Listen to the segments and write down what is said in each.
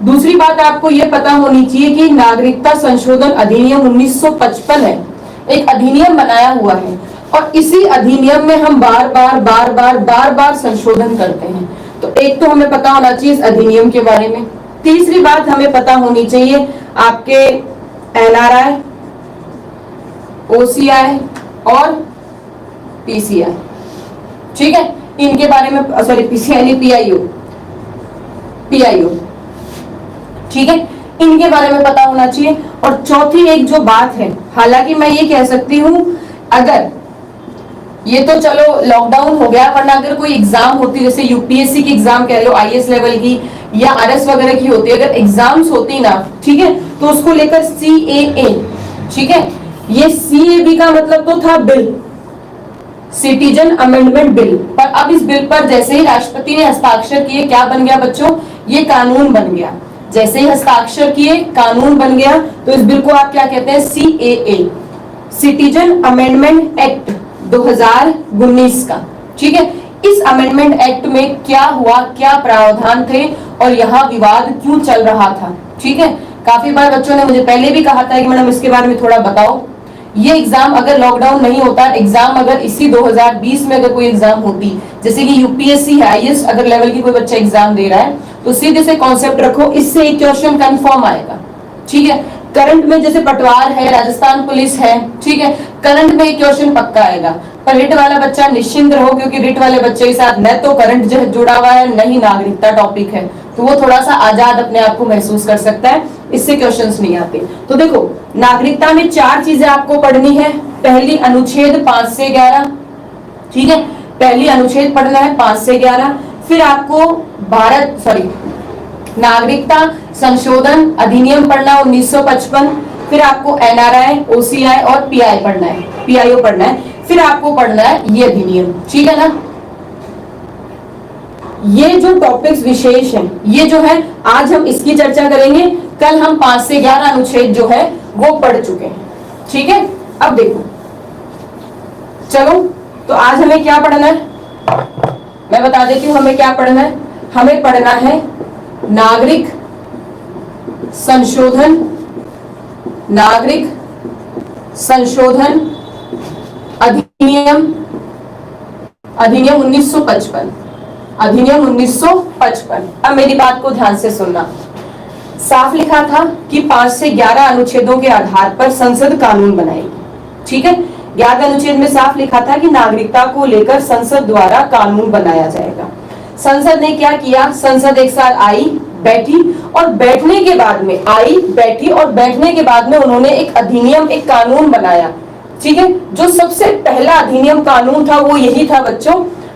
दूसरी बात आपको यह पता होनी चाहिए कि नागरिकता संशोधन अधिनियम 1955 है, एक अधिनियम बनाया हुआ है और इसी अधिनियम में हम बार बार संशोधन करते हैं। तो एक तो हमें पता होना चाहिए इस अधिनियम के बारे में। तीसरी बात हमें पता होनी चाहिए आपके एनआरआई, ओसीआई और पीसीआई, ठीक है, इनके बारे में, सॉरी पीसीआई नहीं, पीआईओ, ठीक है, इनके बारे में पता होना चाहिए। और चौथी एक जो बात है, हालांकि मैं ये कह सकती हूं, अगर ये तो चलो लॉकडाउन हो गया, वरना अगर कोई एग्जाम होती, जैसे यूपीएससी की एग्जाम कह लो, आईएएस लेवल की या आरएस वगैरह की होती, अगर एग्जाम्स होती ना, ठीक है, तो उसको लेकर सीएए, ठीक है, ये सीएबी का मतलब तो था बिल, सिटीजन अमेंडमेंट बिल, पर अब इस बिल पर जैसे ही राष्ट्रपति ने हस्ताक्षर किए, क्या बन गया बच्चों, ये कानून बन गया। जैसे ही हस्ताक्षर किए कानून बन गया, तो इस बिल को आप क्या कहते हैं, सीएए, सिटीजन अमेंडमेंट एक्ट 2019 का, ठीक है। इस अमेंडमेंट एक्ट में क्या हुआ, क्या प्रावधान थे और यहाँ विवाद क्यों चल रहा था, ठीक है। काफी बार बच्चों ने मुझे पहले भी कहा था कि मैडम इसके बारे में थोड़ा बताओ। ये एग्जाम अगर लॉकडाउन नहीं होता, एग्जाम अगर इसी 2020 में अगर कोई एग्जाम होती, जैसे कि यूपीएससी है, आईएएस अगर लेवल की कोई बच्चा एग्जाम दे रहा है, तो सीधे से कॉन्सेप्ट रखो, इससे एक क्वेश्चन कंफर्म आएगा, ठीक है। करंट में जैसे पटवार है, राजस्थान पुलिस है, ठीक है, करंट में एक क्वेश्चन पक्का आएगा। पर रिट वाला बच्चा निश्चिंत रहो, क्योंकि रिट वाले बच्चे के साथ न तो करंट जुड़ा हुआ है, न ही नागरिकता टॉपिक है, तो वो थोड़ा सा आजाद अपने आप को महसूस कर सकता है, इससे क्वेश्चंस नहीं आते। तो देखो, नागरिकता में 4 चीजें आपको पढ़नी है। पहली अनुच्छेद 5 से 11, ठीक है, पहली अनुच्छेद पढ़ना है 5 से 11। फिर आपको नागरिकता संशोधन अधिनियम पढ़ना 1955। फिर आपको एनआरआई, ओसीआई और पीआईओ पढ़ना है। फिर आपको पढ़ना है ये अधिनियम, ठीक है ना। ये जो टॉपिक्स विशेष हैं, ये जो है आज हम इसकी चर्चा करेंगे, कल हम 5 से 11 अनुच्छेद जो है वो पढ़ चुके हैं, ठीक है। अब देखो, चलो, तो आज हमें क्या पढ़ना है, मैं बता देती हूँ हमें क्या पढ़ना है। हमें पढ़ना है नागरिक संशोधन अधिनियम 1955, अधिनियम 1955। अब मेरी बात को ध्यान से सुनना। साफ लिखा था कि 5 से 11 अनुच्छेदों के आधार पर संसद कानून बनाएगी, ठीक है। 11 अनुच्छेद में साफ लिखा था कि नागरिकता को लेकर संसद द्वारा कानून बनाया जाएगा। संसद ने क्या किया, संसद एक साथ आई, बैठी और बैठने के बाद में उन्होंने एक अधिनियम, एक कानून बनाया, ठीक है। जो सबसे पहला अधिनियम कानून था वो यही था बच्चों,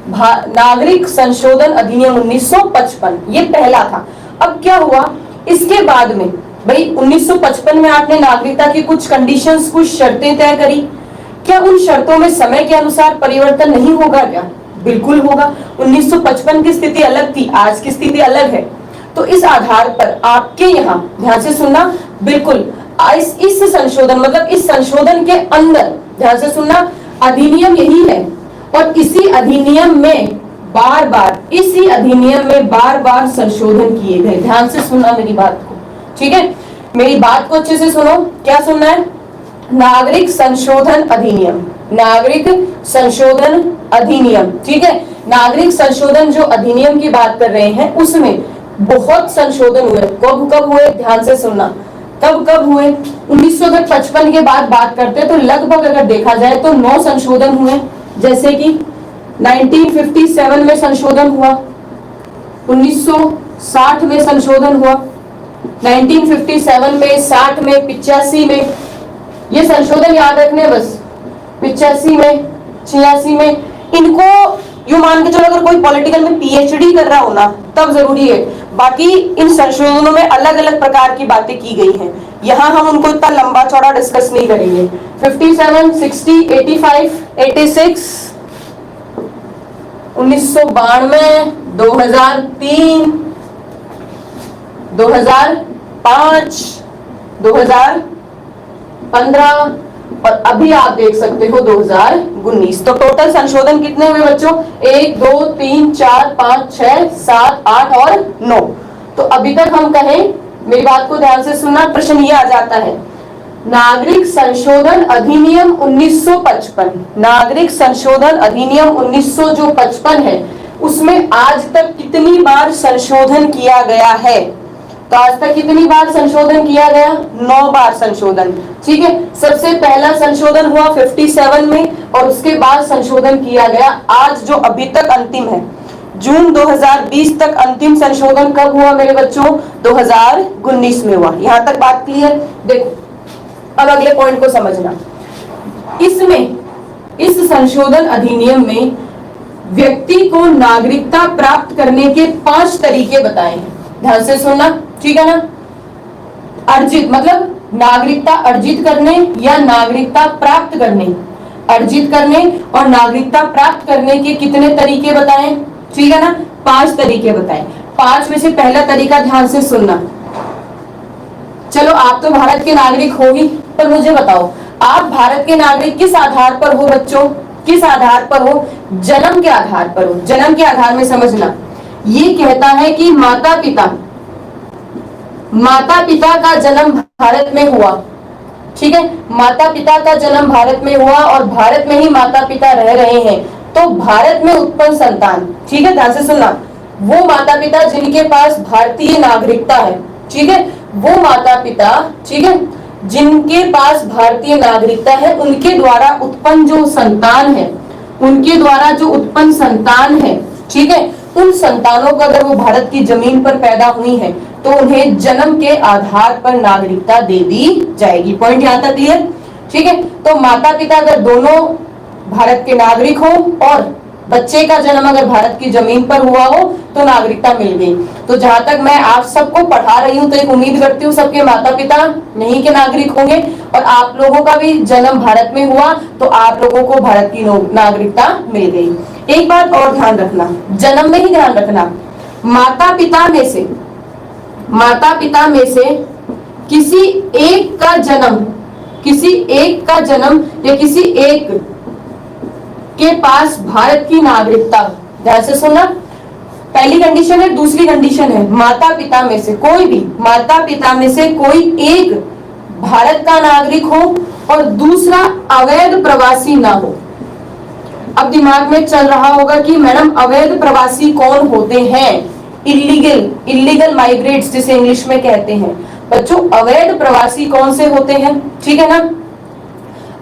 नागरिक संशोधन अधिनियम 1955, ये पहला था। अब क्या हुआ, इसके बाद में भाई 1955 में आपने नागरिकता की कुछ कंडीशंस, कुछ शर्तें तय करी। क्या उन शर्तों में समय के अनुसार परिवर्तन नहीं होगा क्या? बिल्कुल होगा। 1955 की स्थिति अलग थी, आज की स्थिति अलग है। तो इस आधार पर आपके यहाँ ध्यान से सुनना, बिल्कुल इस संशोधन, मतलब इस संशोधन के अंदर ध्यान से सुनना, अधिनियम यही है और इसी अधिनियम में बार बार संशोधन किए गए। ध्यान से सुनना मेरी बात को, ठीक है, मेरी बात को अच्छे से सुनो। क्या सुनना है? नागरिक संशोधन अधिनियम, नागरिक संशोधन अधिनियम, ठीक है। नागरिक संशोधन जो अधिनियम की बात कर रहे हैं उसमें बहुत संशोधन हुए। कब कब हुए? ध्यान से सुनना, कब कब हुए? 1955 के बाद बात करते हैं तो लगभग अगर देखा जाए तो 9 संशोधन हुए। जैसे कि 1957 में संशोधन हुआ, 1960 में संशोधन हुआ, 1957 में, 60 में, 85 में, ये संशोधन याद रखने बस। 85 में, 86 में, इनको यूं मान के चलो अगर कोई पॉलिटिकल में पीएचडी कर रहा हो ना तब जरूरी है। बाकी इन संशोधनों में अलग अलग प्रकार की बातें की गई हैं, यहाँ हम उनको इतना लंबा चौड़ा डिस्कस नहीं करेंगे। 57, 60, 85, 86, 1992, 2003, 2005, 2015 और अभी आप देख सकते हो 2019। तो टोटल संशोधन कितने हुए बच्चों? 1, 2, 3, 4, 5, 6, 7, 8 और 9। तो अभी तक हम कहें, मेरी बात को ध्यान से सुनना, प्रश्न ये आ जाता है, नागरिक संशोधन अधिनियम 1955, नागरिक संशोधन अधिनियम 1955 है, उसमें आज तक कितनी बार संशोधन किया गया है? तो आज तक कितनी बार संशोधन किया गया? 9 बार संशोधन। ठीक है, सबसे पहला संशोधन हुआ 57 में और उसके बाद संशोधन किया गया आज जो अभी तक अंतिम है, जून 2020 तक अंतिम संशोधन कब हुआ मेरे बच्चों? 2019 में हुआ। यहां तक बात क्लियर? देखो अब अगले पॉइंट को समझना। इसमें, इस संशोधन अधिनियम में व्यक्ति को नागरिकता प्राप्त करने के 5 तरीके बताए हैं। ध्यान से सुनना, ठीक है ना? अर्जित मतलब नागरिकता अर्जित करने या नागरिकता प्राप्त करने, अर्जित करने और नागरिकता प्राप्त करने के कितने तरीके बताएं? ठीक है ना? 5 तरीके बताएं। 5 में से पहला तरीका ध्यान से सुनना। चलो आप तो भारत के नागरिक हो ही, पर मुझे बताओ आप भारत के नागरिक किस आधार पर हो बच्चों? किस आधार पर हो? जन्म के आधार पर हो। जन्म के आधार में समझना, ये कहता है कि माता पिता का जन्म भारत में हुआ। ठीक है, माता पिता का जन्म भारत में हुआ और भारत में ही माता पिता रह रहे हैं, तो भारत में उत्पन्न संतान, ठीक है ध्यान से सुनना, वो माता पिता जिनके पास भारतीय नागरिकता है, ठीक है, वो माता पिता, ठीक है, जिनके पास भारतीय नागरिकता है, उनके द्वारा उत्पन्न जो संतान है, उनके द्वारा जो उत्पन्न संतान है, ठीक है, उन संतानों को अगर वो भारत की जमीन पर पैदा हुई है तो उन्हें जन्म के आधार पर नागरिकता दे दी जाएगी। पॉइंट यहां तक क्लियर? ठीक है, तो माता पिता अगर दोनों भारत के नागरिक हो और बच्चे का जन्म अगर भारत की जमीन पर हुआ हो तो नागरिकता मिल गई। तो जहां तक मैं आप सबको पढ़ा रही हूं तो एक उम्मीद करती हूँ सबके माता पिता नहीं के नागरिक होंगे और आप लोगों का भी जन्म भारत में हुआ तो आप लोगों को भारत की नागरिकता मिल गई। एक बात और ध्यान रखना, जन्म में ही ध्यान रखना, माता पिता में से किसी एक का जन्म या किसी एक के पास भारत की नागरिकता, ध्यान से सुनना, पहली कंडीशन है। दूसरी कंडीशन है माता पिता में से कोई एक भारत का नागरिक हो और दूसरा अवैध प्रवासी ना हो। अब दिमाग में चल रहा होगा कि मैडम अवैध प्रवासी कौन होते हैं? इलीगल माइग्रेट्स जिसे इंग्लिश में कहते हैं। बच्चों अवैध प्रवासी कौन से होते हैं? ठीक है ना,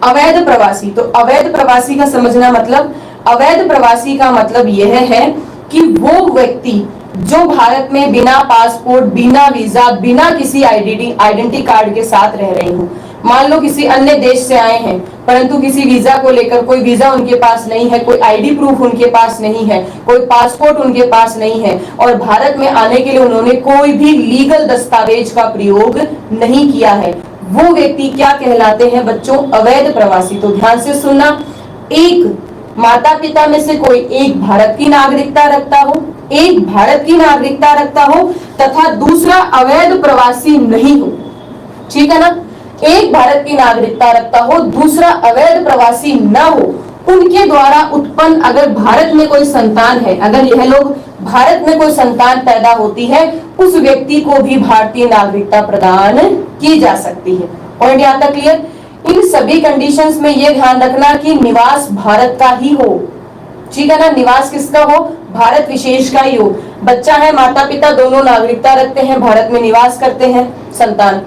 अवैध प्रवासी। तो अवैध प्रवासी का समझना मतलब, अवैध प्रवासी का मतलब यह है कि वो व्यक्ति जो भारत में बिना पासपोर्ट, बिना वीजा, बिना किसी आइडेंटिटी कार्ड के साथ रह रहे हो। मान लो किसी अन्य देश से आए हैं परंतु किसी वीजा को लेकर कोई वीजा उनके पास नहीं है, कोई आईडी प्रूफ उनके पास नहीं है, कोई पासपोर्ट उनके पास नहीं है और भारत में आने के लिए उन्होंने कोई भी लीगल दस्तावेज का प्रयोग नहीं किया है, वो व्यक्ति क्या कहलाते हैं बच्चों? अवैध प्रवासी। तो ध्यान से सुनना, एक माता पिता में से कोई एक भारत की नागरिकता रखता हो, तथा दूसरा अवैध प्रवासी नहीं हो। ठीक है ना, एक भारत की नागरिकता रखता हो, दूसरा अवैध प्रवासी न हो, उनके द्वारा उत्पन्न अगर भारत में कोई संतान है, अगर यह लोग भारत में कोई संतान पैदा होती है, उस व्यक्ति को भी भारतीय नागरिकता प्रदान की जा सकती है। पॉइंट यहां तक क्लियर? इन सभी कंडीशंस में यह ध्यान रखना कि निवास भारत का ही हो। ठीक है ना, निवास किसका हो? भारत विशेष का ही हो। बच्चा है, माता पिता दोनों नागरिकता रखते हैं, भारत में निवास करते हैं, संतान,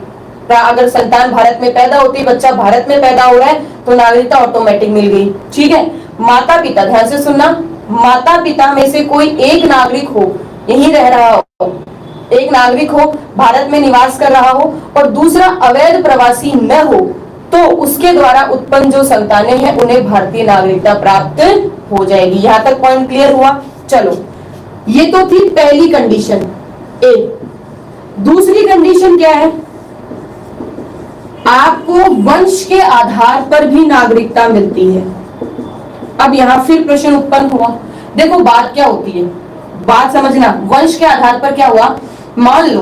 अगर संतान भारत में पैदा होती है, बच्चा भारत में पैदा हो रहा है तो नागरिकता ऑटोमेटिक मिल गई। ठीक है, माता पिता, ध्यान से सुनना, माता पिता में से कोई एक नागरिक हो, यहीं रह रहा हो, एक नागरिक हो, भारत में निवास कर रहा हो और दूसरा अवैध प्रवासी न हो, तो उसके द्वारा उत्पन्न जो संतानें हैं उन्हें भारतीय नागरिकता प्राप्त हो जाएगी। यहां तक पॉइंट क्लियर हुआ? चलो, ये तो थी पहली कंडीशन ए। दूसरी कंडीशन क्या है? आपको वंश के आधार पर भी नागरिकता मिलती है। अब यहां फिर प्रश्न उत्पन्न हुआ, देखो बात क्या होती है, बात समझना, वंश के आधार पर क्या हुआ? मान लो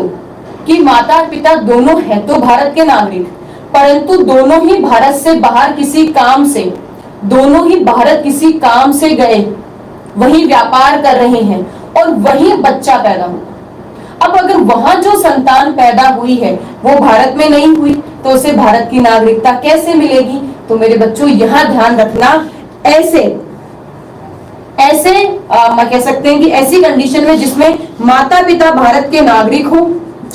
कि माता पिता दोनों हैं तो भारत के नागरिक, परंतु दोनों ही भारत से बाहर किसी काम से, दोनों ही भारत किसी काम से गए, वही व्यापार कर रहे हैं और वही बच्चा पैदा हुआ। अब अगर वहां जो संतान पैदा हुई है वो भारत में नहीं हुई तो उसे भारत की नागरिकता कैसे मिलेगी? तो मेरे बच्चों यहां ध्यान रखना, ऐसे ऐसे मैं कह सकते हैं कि ऐसी कंडीशन में जिसमें माता पिता भारत के नागरिक हो,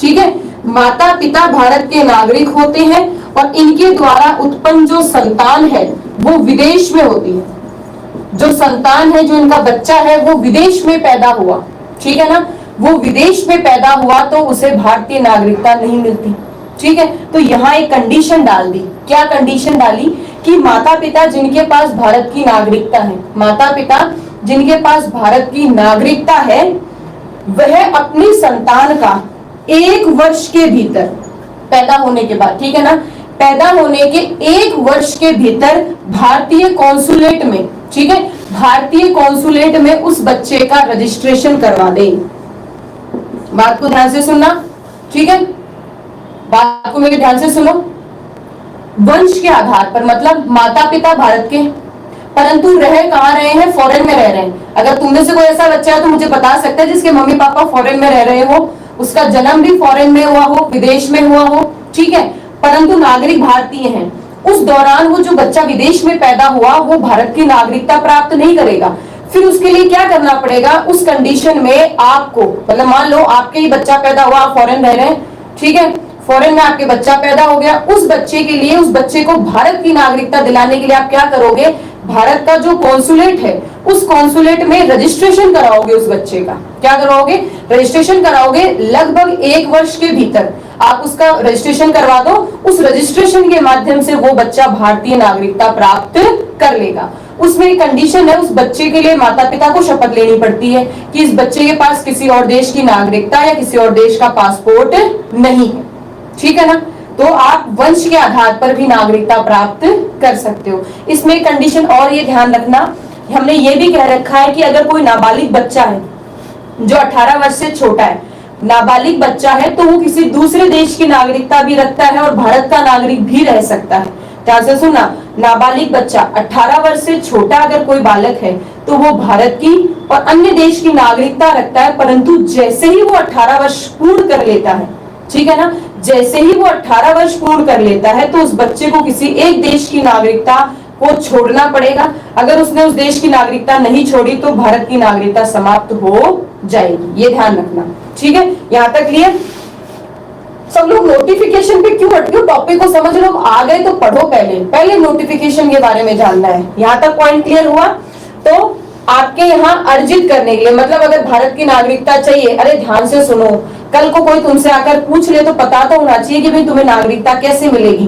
ठीक है, माता पिता भारत के नागरिक होते हैं और इनके द्वारा उत्पन्न जो संतान है वो विदेश में होती है, जो संतान है, जो इनका बच्चा है वो विदेश में पैदा हुआ, ठीक है ना, वो विदेश में पैदा हुआ तो उसे भारतीय नागरिकता नहीं मिलती, ठीक है। तो यहाँ एक कंडीशन डाल दी, क्या कंडीशन डाली कि माता पिता जिनके पास भारत की नागरिकता है, माता पिता जिनके पास भारत की नागरिकता है, वह अपनी संतान का 1 वर्ष के भीतर, पैदा होने के बाद, ठीक है ना, पैदा होने के 1 वर्ष के भीतर भारतीय कॉन्सुलेट में, ठीक है, भारतीय कॉन्सुलेट में उस बच्चे का रजिस्ट्रेशन करवा दे। बात को ध्यान से सुनना, ठीक है, बात को मेरे ध्यान से सुनो। वंश के आधार पर, मतलब माता पिता भारत के, परंतु रह कहाँ रहे हैं? फॉरेन में रह रहे हैं। अगर तुम में से कोई ऐसा बच्चा है तो मुझे बता सकता है जिसके मम्मी पापा फॉरेन में रह रहे हो, उसका जन्म भी फॉरेन में हुआ हो, विदेश में हुआ हो, ठीक है, परंतु नागरिक भारतीय हैं। उस दौरान वो जो बच्चा विदेश में पैदा हुआ वो भारत की नागरिकता प्राप्त नहीं करेगा। फिर उसके लिए क्या करना पड़ेगा? उस कंडीशन में आपको, मतलब मान लो आपके ही बच्चा पैदा हुआ, आप फॉरेन रह रहे हैं, ठीक है, फॉरेन में आपके बच्चा पैदा हो गया, उस बच्चे के लिए, उस बच्चे को भारत की नागरिकता दिलाने के लिए आप क्या करोगे? भारत का जो कॉन्सुलेट है उस कॉन्सुलेट में रजिस्ट्रेशन कराओगे उस बच्चे का। क्या कराओगे? रजिस्ट्रेशन कराओगे। लगभग 1 वर्ष के भीतर आप उसका रजिस्ट्रेशन करवा दो, उस रजिस्ट्रेशन के माध्यम से वो बच्चा भारतीय नागरिकता प्राप्त कर लेगा। उसमें एक कंडीशन है, उस बच्चे के लिए माता पिता को शपथ लेनी पड़ती है कि इस बच्चे के पास किसी और देश की नागरिकता या किसी और देश का पासपोर्ट नहीं है, ठीक है ना। तो आप वंश के आधार पर भी नागरिकता प्राप्त कर सकते हो। इसमें एक कंडीशन और ये ध्यान रखना, हमने ये भी कह रखा है कि अगर कोई नाबालिग बच्चा है जो 18 वर्ष से छोटा है, नाबालिग बच्चा है, तो वो किसी दूसरे देश की नागरिकता भी रखता है और भारत का नागरिक भी रह सकता है। ध्यान से सुनना, नाबालिग बच्चा 18 वर्ष से छोटा अगर कोई बालक है तो वो भारत की और अन्य देश की नागरिकता रखता है, परंतु जैसे ही वो 18 वर्ष पूर्ण कर लेता है, ठीक है ना, जैसे ही वो 18 वर्ष पूर्ण कर लेता है तो उस बच्चे को किसी एक देश की नागरिकता को छोड़ना पड़ेगा। अगर उसने उस देश की नागरिकता नहीं छोड़ी तो भारत की नागरिकता समाप्त हो जाएगी, ये ध्यान रखना, ठीक है। यहां तक क्लियर? सब लोग नोटिफिकेशन पे क्यों अटके? टॉपिक को समझ लो, आ गए तो पढ़ो, पहले नोटिफिकेशन के बारे में जानना है। यहां तक पॉइंट क्लियर हुआ? तो आपके यहाँ अर्जित करने के लिए, मतलब अगर भारत की नागरिकता चाहिए, अरे ध्यान से सुनो, कल को कोई तुमसे आकर पूछ ले तो पता तो होना चाहिए कि भाई तुम्हें नागरिकता कैसे मिलेगी।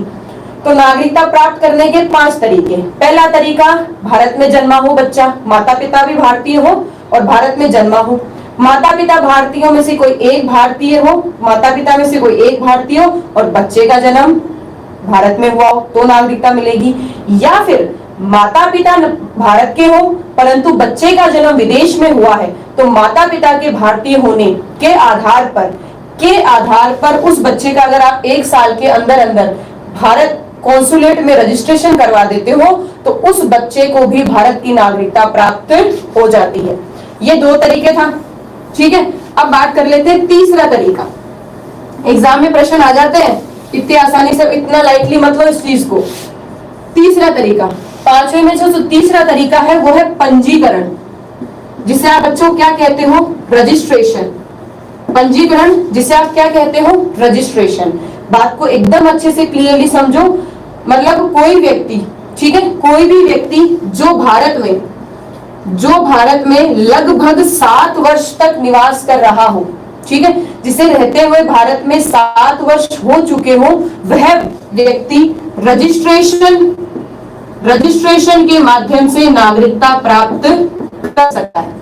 तो नागरिकता प्राप्त करने के 5 तरीके। पहला तरीका, भारत में जन्मा हो बच्चा, माता पिता भी भारतीय हो और भारत में जन्मा हो। माता पिता भारतीयों में से कोई एक भारतीय हो, माता पिता में से कोई एक भारतीय हो और बच्चे का जन्म भारत में हुआ हो तो नागरिकता मिलेगी। या फिर माता पिता भारत के हो परंतु बच्चे का जन्म विदेश में हुआ है तो माता पिता के भारतीय होने के आधार पर उस बच्चे का अगर आप 1 साल के अंदर अंदर भारत कॉन्सुलेट में रजिस्ट्रेशन करवा देते हो तो उस बच्चे को भी भारत की नागरिकता प्राप्त हो जाती है। ये 2 तरीके था, ठीक है। अब बात कर लेते हैं तीसरा तरीका। एग्जाम में प्रश्न आ जाते हैं इतनी आसानी से, इतना लाइटली मतलब इस चीज को। तीसरा तरीका, 5वें में जो तीसरा तरीका है वो है पंजीकरण, जिसे आप बच्चों क्या कहते हो? रजिस्ट्रेशन। पंजीकरण जिसे आप क्या कहते हो? रजिस्ट्रेशन। बात को एकदम अच्छे से क्लियरली समझो, मतलब कोई व्यक्ति, ठीक है, कोई भी व्यक्ति जो भारत में लगभग 7 वर्ष तक निवास कर रहा हो, ठीक है, जिसे रहते हुए भारत में 7 वर्ष हो चुके हो, वह व्यक्ति रजिस्ट्रेशन के माध्यम से नागरिकता प्राप्त कर सकता है,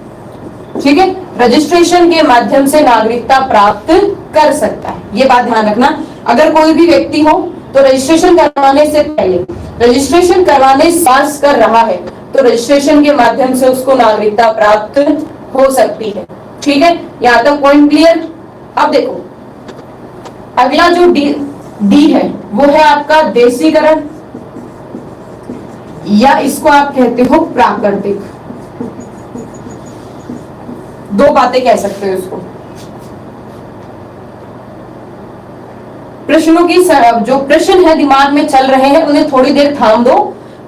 ठीक है, रजिस्ट्रेशन के माध्यम से नागरिकता प्राप्त कर सकता है। ये बात ध्यान रखना। अगर कोई भी व्यक्ति हो तो रजिस्ट्रेशन करवाने से पहले, रजिस्ट्रेशन करवाने पास कर रहा है तो रजिस्ट्रेशन के माध्यम से उसको नागरिकता प्राप्त हो सकती है, ठीक है। यहाँ तक पॉइंट क्लियर? अब देखो, अगला जो डी है वो है आपका देशीकरण, या इसको आप कहते हो प्राकृतिक। 2 बातें कह सकते हो इसको। प्रश्नों की जो प्रश्न है दिमाग में चल रहे हैं उन्हें थोड़ी देर थाम दो।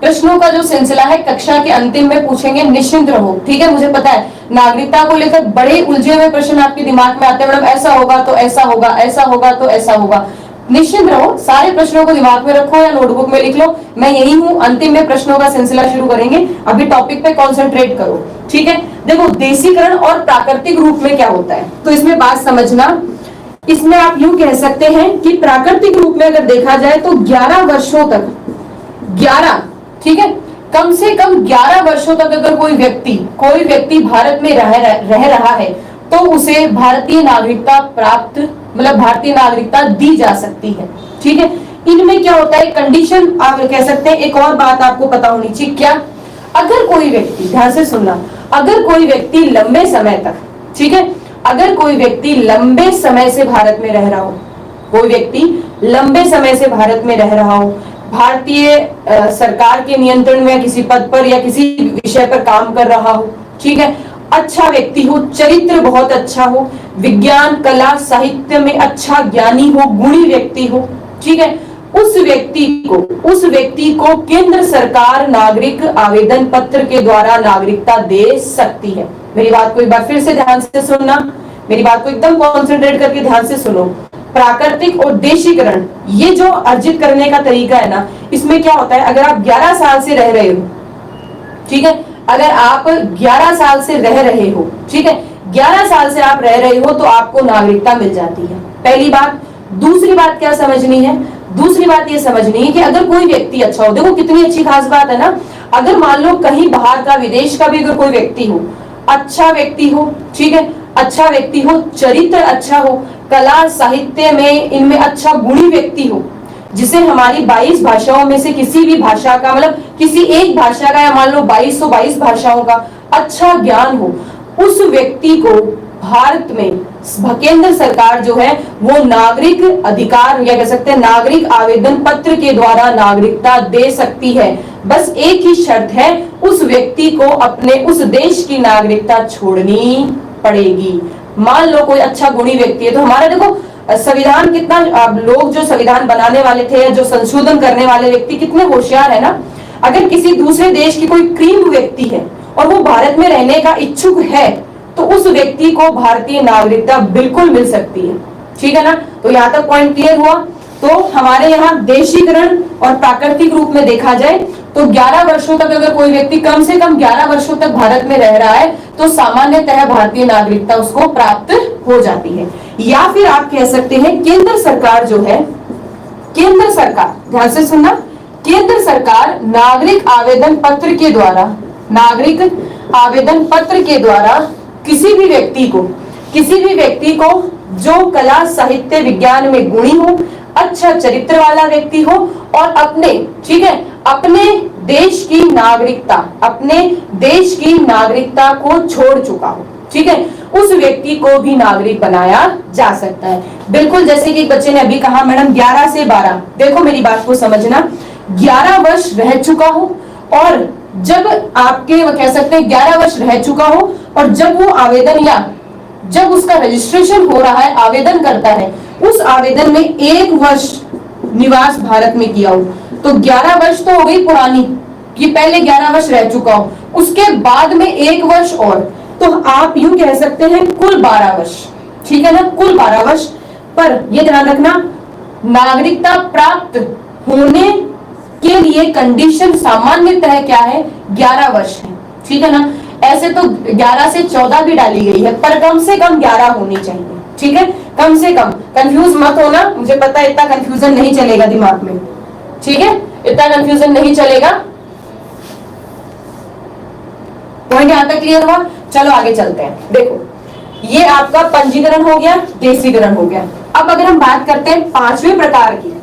प्रश्नों का जो सिलसिला है कक्षा के अंतिम में पूछेंगे, निश्चिंत रहो, ठीक है। मुझे पता है नागरिकता को लेकर बड़े उलझे हुए प्रश्न आपके दिमाग में आते हैं, मैडम ऐसा होगा तो ऐसा होगा, ऐसा होगा तो ऐसा होगा। निश्चिंत रहो, सारे प्रश्नों को दिमाग में रखो या नोटबुक में लिख लो, मैं यही हूं। अंतिम में प्रश्नों का सिलसिला शुरू करेंगे, अभी टॉपिक पे कॉन्सेंट्रेट करो, ठीक है। देखो देशीकरण और प्राकृतिक रूप में क्या होता है, तो इसमें बात समझना। इसमें आप यूं कह सकते हैं कि प्राकृतिक रूप में अगर देखा जाए तो 11 वर्षों तक, 11, ठीक है, कम से कम 11 वर्षों तक अगर कोई व्यक्ति भारत में रह रहा है तो उसे भारतीय नागरिकता प्राप्त, मतलब भारतीय नागरिकता दी जा सकती है, ठीक है। इनमें क्या होता है, कंडीशन आप कह सकते हैं। एक और बात आपको पता होनी चाहिए, क्या, अगर कोई व्यक्ति, ध्यान से सुनना, अगर कोई व्यक्ति लंबे समय तक, ठीक है, अगर कोई व्यक्ति लंबे समय से भारत में रह रहा हो, कोई व्यक्ति लंबे समय से भारत में रह रहा हो, भारतीय सरकार के नियंत्रण में किसी पद पर या किसी विषय पर काम कर रहा हो, ठीक है, अच्छा व्यक्ति हो, चरित्र बहुत अच्छा हो, विज्ञान कला साहित्य में अच्छा ज्ञानी हो, गुणी व्यक्ति हो, ठीक है, उस व्यक्ति को केंद्र सरकार नागरिक आवेदन पत्र के द्वारा नागरिकता दे सकती है। मेरी बात को एक बार फिर से ध्यान से सुनना, मेरी बात को एकदम कॉन्सेंट्रेट करके ध्यान से सुनो। प्राकृतिक और देशीकरण, ये जो अर्जित करने का तरीका है ना, इसमें क्या होता है, अगर आप 11 साल से रह रहे हो, ठीक है, अगर आप 11 साल से रह रहे हो, ठीक है, 11 साल से आप रह रहे हो तो आपको नागरिकता मिल जाती है, पहली बात। दूसरी बात क्या समझनी है, दूसरी बात ये समझनी है कि अगर कोई व्यक्ति अच्छा हो, देखो कितनी अच्छी खास बात है ना, अगर मान लो कहीं बाहर का, विदेश का भी अगर कोई व्यक्ति हो, अच्छा व्यक्ति हो, ठीक है, अच्छा व्यक्ति हो, चरित्र अच्छा हो, कला साहित्य में इनमें अच्छा गुणी व्यक्ति हो, जिसे हमारी 22 भाषाओं में से किसी भी भाषा का, मतलब किसी एक भाषा का, या मान लो 22 भाषाओं का अच्छा ज्ञान हो, उस व्यक्ति को भारत में केंद्र सरकार जो है वो नागरिक अधिकार या कह सकते हैं नागरिक आवेदन पत्र के द्वारा नागरिकता दे सकती है। बस एक ही शर्त है, उस व्यक्ति को अपने उस देश की नागरिकता छोड़नी पड़ेगी। मान लो कोई अच्छा गुणी व्यक्ति है, तो हमारा देखो संविधान कितना, लोग जो संविधान बनाने वाले थे या जो संशोधन करने वाले व्यक्ति कितने होशियार है ना। अगर किसी दूसरे देश की कोई क्रीम व्यक्ति है और वो भारत में रहने का इच्छुक है तो उस व्यक्ति को भारतीय नागरिकता बिल्कुल मिल सकती है, ठीक है ना। तो यहाँ तक पॉइंट क्लियर हुआ। तो हमारे यहाँ देशीकरण और प्राकृतिक रूप में देखा जाए तो 11 वर्षों तक अगर कोई व्यक्ति कम से कम 11 वर्षों तक भारत में रह रहा है तो सामान्यतः भारतीय नागरिकता उसको प्राप्त हो जाती है। या फिर आप कह सकते हैं केंद्र सरकार जो है, केंद्र सरकार, ध्यान से सुनना, केंद्र सरकार नागरिक आवेदन पत्र के द्वारा, नागरिक आवेदन पत्र के द्वारा किसी भी व्यक्ति को जो कला साहित्य विज्ञान में गुणी हो, अच्छा चरित्र वाला व्यक्ति हो और अपने, ठीक है, अपने देश की नागरिकता को छोड़ चुका हो, ठीक है, उस व्यक्ति को भी नागरिक बनाया जा सकता है। बिल्कुल जैसे कि एक बच्चे ने अभी कहा मैडम 11 से 12, देखो मेरी बात को समझना, 11 वर्ष रह चुका हो और जब आपके वो कह सकते हैं 11 वर्ष रह चुका हो और जब वो आवेदन या जब उसका रजिस्ट्रेशन हो रहा है, आवेदन करता है, उस आवेदन में 1 वर्ष निवास भारत में किया हो, तो 11 वर्ष तो हो गई पुरानी, कि पहले 11 वर्ष रह चुका हो, उसके बाद में 1 वर्ष और, तो आप यूं कह सकते हैं कुल 12 वर्ष, ठीक है ना, कुल 12 वर्ष। पर ये ध्यान रखना, नागरिकता प्राप्त होने के लिए कंडीशन सामान्यतः क्या है, 11 वर्ष है, ठीक है ना। ऐसे तो 11 से 14 भी डाली गई है, पर कम से कम 11 होनी चाहिए, ठीक है, कम से कम। कंफ्यूज मत होना, मुझे पता है इतना कंफ्यूजन नहीं चलेगा दिमाग में, ठीक है, इतना कंफ्यूजन नहीं चलेगा। पॉइंट यहां तक क्लियर हुआ। चलो आगे चलते हैं। देखो ये आपका पंजीकरण हो गया, देशीकरण हो गया। अब अगर हम बात करते हैं 5वें प्रकार की,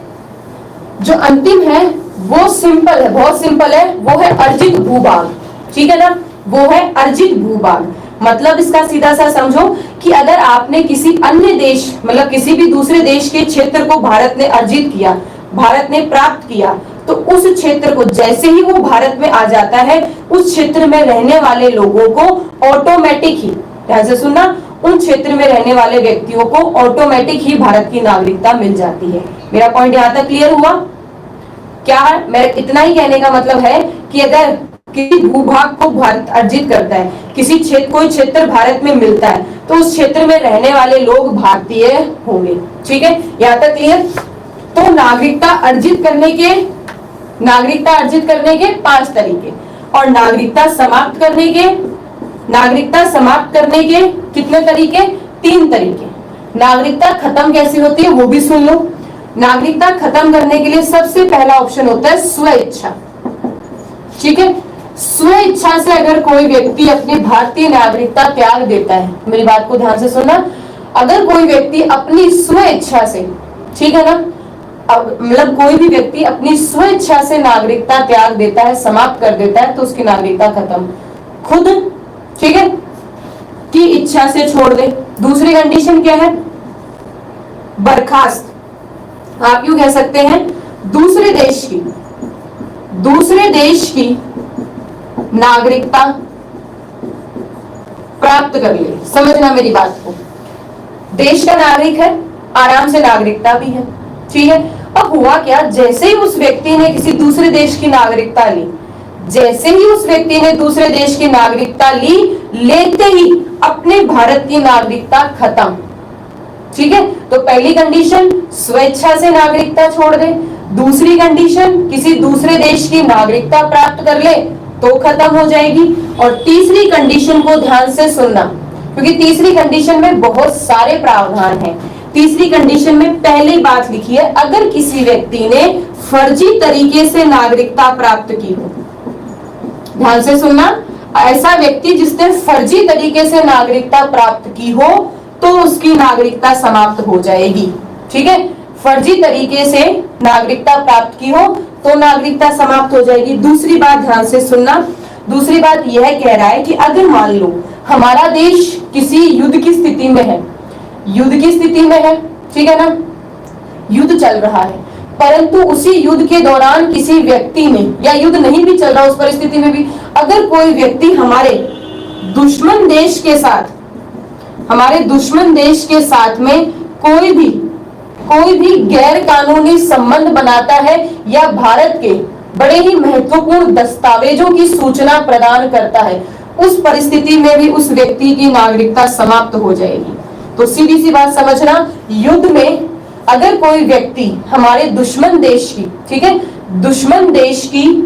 जो अंतिम है वो सिंपल है, बहुत सिंपल है, वो है अर्जित भूभाग, ठीक है ना, वो है अर्जित भूभाग। मतलब इसका सीधा सा समझो कि अगर आपने किसी अन्य देश, मतलब किसी भी दूसरे देश के क्षेत्र को भारत ने अर्जित किया, भारत ने प्राप्त किया, तो उस क्षेत्र को जैसे ही वो भारत में आ जाता है, उस क्षेत्र में रहने वाले लोगों को ऑटोमेटिक ही, ध्यान से सुनना, उन क्षेत्र में रहने वाले व्यक्तियों को ऑटोमेटिक ही भारत की नागरिकता मिल जाती है। मेरा पॉइंट यहां तक क्लियर हुआ? क्या मेरा इतना ही कहने का मतलब है कि अगर किसी भूभाग को भारत अर्जित करता है, किसी क्षेत्र कोई क्षेत्र भारत में मिलता है, तो उस क्षेत्र में रहने वाले लोग भारतीय होंगे। ठीक है, यहां तक क्लियर? तो नागरिकता अर्जित करने के 5 तरीके और नागरिकता समाप्त करने के कितने तरीके? 3 तरीके। नागरिकता खत्म कैसे होती है वो भी सुन लो। नागरिकता खत्म करने के लिए सबसे पहला ऑप्शन होता है स्वेच्छा। ठीक है, स्वेच्छा से अगर कोई व्यक्ति अपनी भारतीय नागरिकता त्याग देता है, मेरी बात को ध्यान से सुनना, अगर कोई व्यक्ति अपनी स्वेच्छा से, ठीक है ना, मतलब कोई भी व्यक्ति अपनी स्वेच्छा से नागरिकता त्याग देता है, समाप्त कर देता है, तो उसकी नागरिकता खत्म। खुद, ठीक है, की इच्छा से छोड़ दे। दूसरी कंडीशन क्या है? बर्खास्त। आप यूं कह सकते हैं दूसरे देश की नागरिकता प्राप्त कर ले। समझना मेरी बात को, देश का नागरिक है, आराम से नागरिकता भी है। ठीक है, अब हुआ क्या, जैसे ही उस व्यक्ति ने किसी दूसरे देश की नागरिकता ली, लेते ही अपने भारत की नागरिकता खत्म। ठीक है, तो पहली कंडीशन स्वेच्छा से नागरिकता छोड़ दे, दूसरी कंडीशन किसी दूसरे देश की नागरिकता प्राप्त कर ले तो खत्म हो जाएगी, और तीसरी कंडीशन को ध्यान से सुनना, क्योंकि तीसरी कंडीशन में बहुत सारे प्रावधान हैं। तीसरी कंडीशन में पहली बात लिखी है, अगर किसी व्यक्ति ने फर्जी तरीके से नागरिकता प्राप्त की हो। ध्यान से सुनना, ऐसा व्यक्ति जिसने फर्जी तरीके से नागरिकता प्राप्त की हो तो उसकी नागरिकता समाप्त हो जाएगी। ठीक है, फर्जी तरीके से नागरिकता प्राप्त की हो तो नागरिकता समाप्त हो जाएगी। दूसरी बात ध्यान से सुनना, दूसरी बात यह कह रहा है कि अगर मान लो हमारा देश किसी युद्ध की स्थिति में है, ठीक है ना, युद्ध चल रहा है, परंतु उसी युद्ध के दौरान किसी व्यक्ति ने, या युद्ध नहीं भी चल रहा उस परिस्थिति में भी, अगर कोई व्यक्ति हमारे दुश्मन देश के साथ में कोई भी गैर कानूनी संबंध बनाता है या भारत के बड़े ही महत्वपूर्ण दस्तावेजों की सूचना प्रदान करता है, उस परिस्थिति में भी उस व्यक्ति की नागरिकता समाप्त हो जाएगी। तो सीधी सी बात समझना, युद्ध में अगर कोई व्यक्ति हमारे दुश्मन देश की, ठीक है, दुश्मन देश की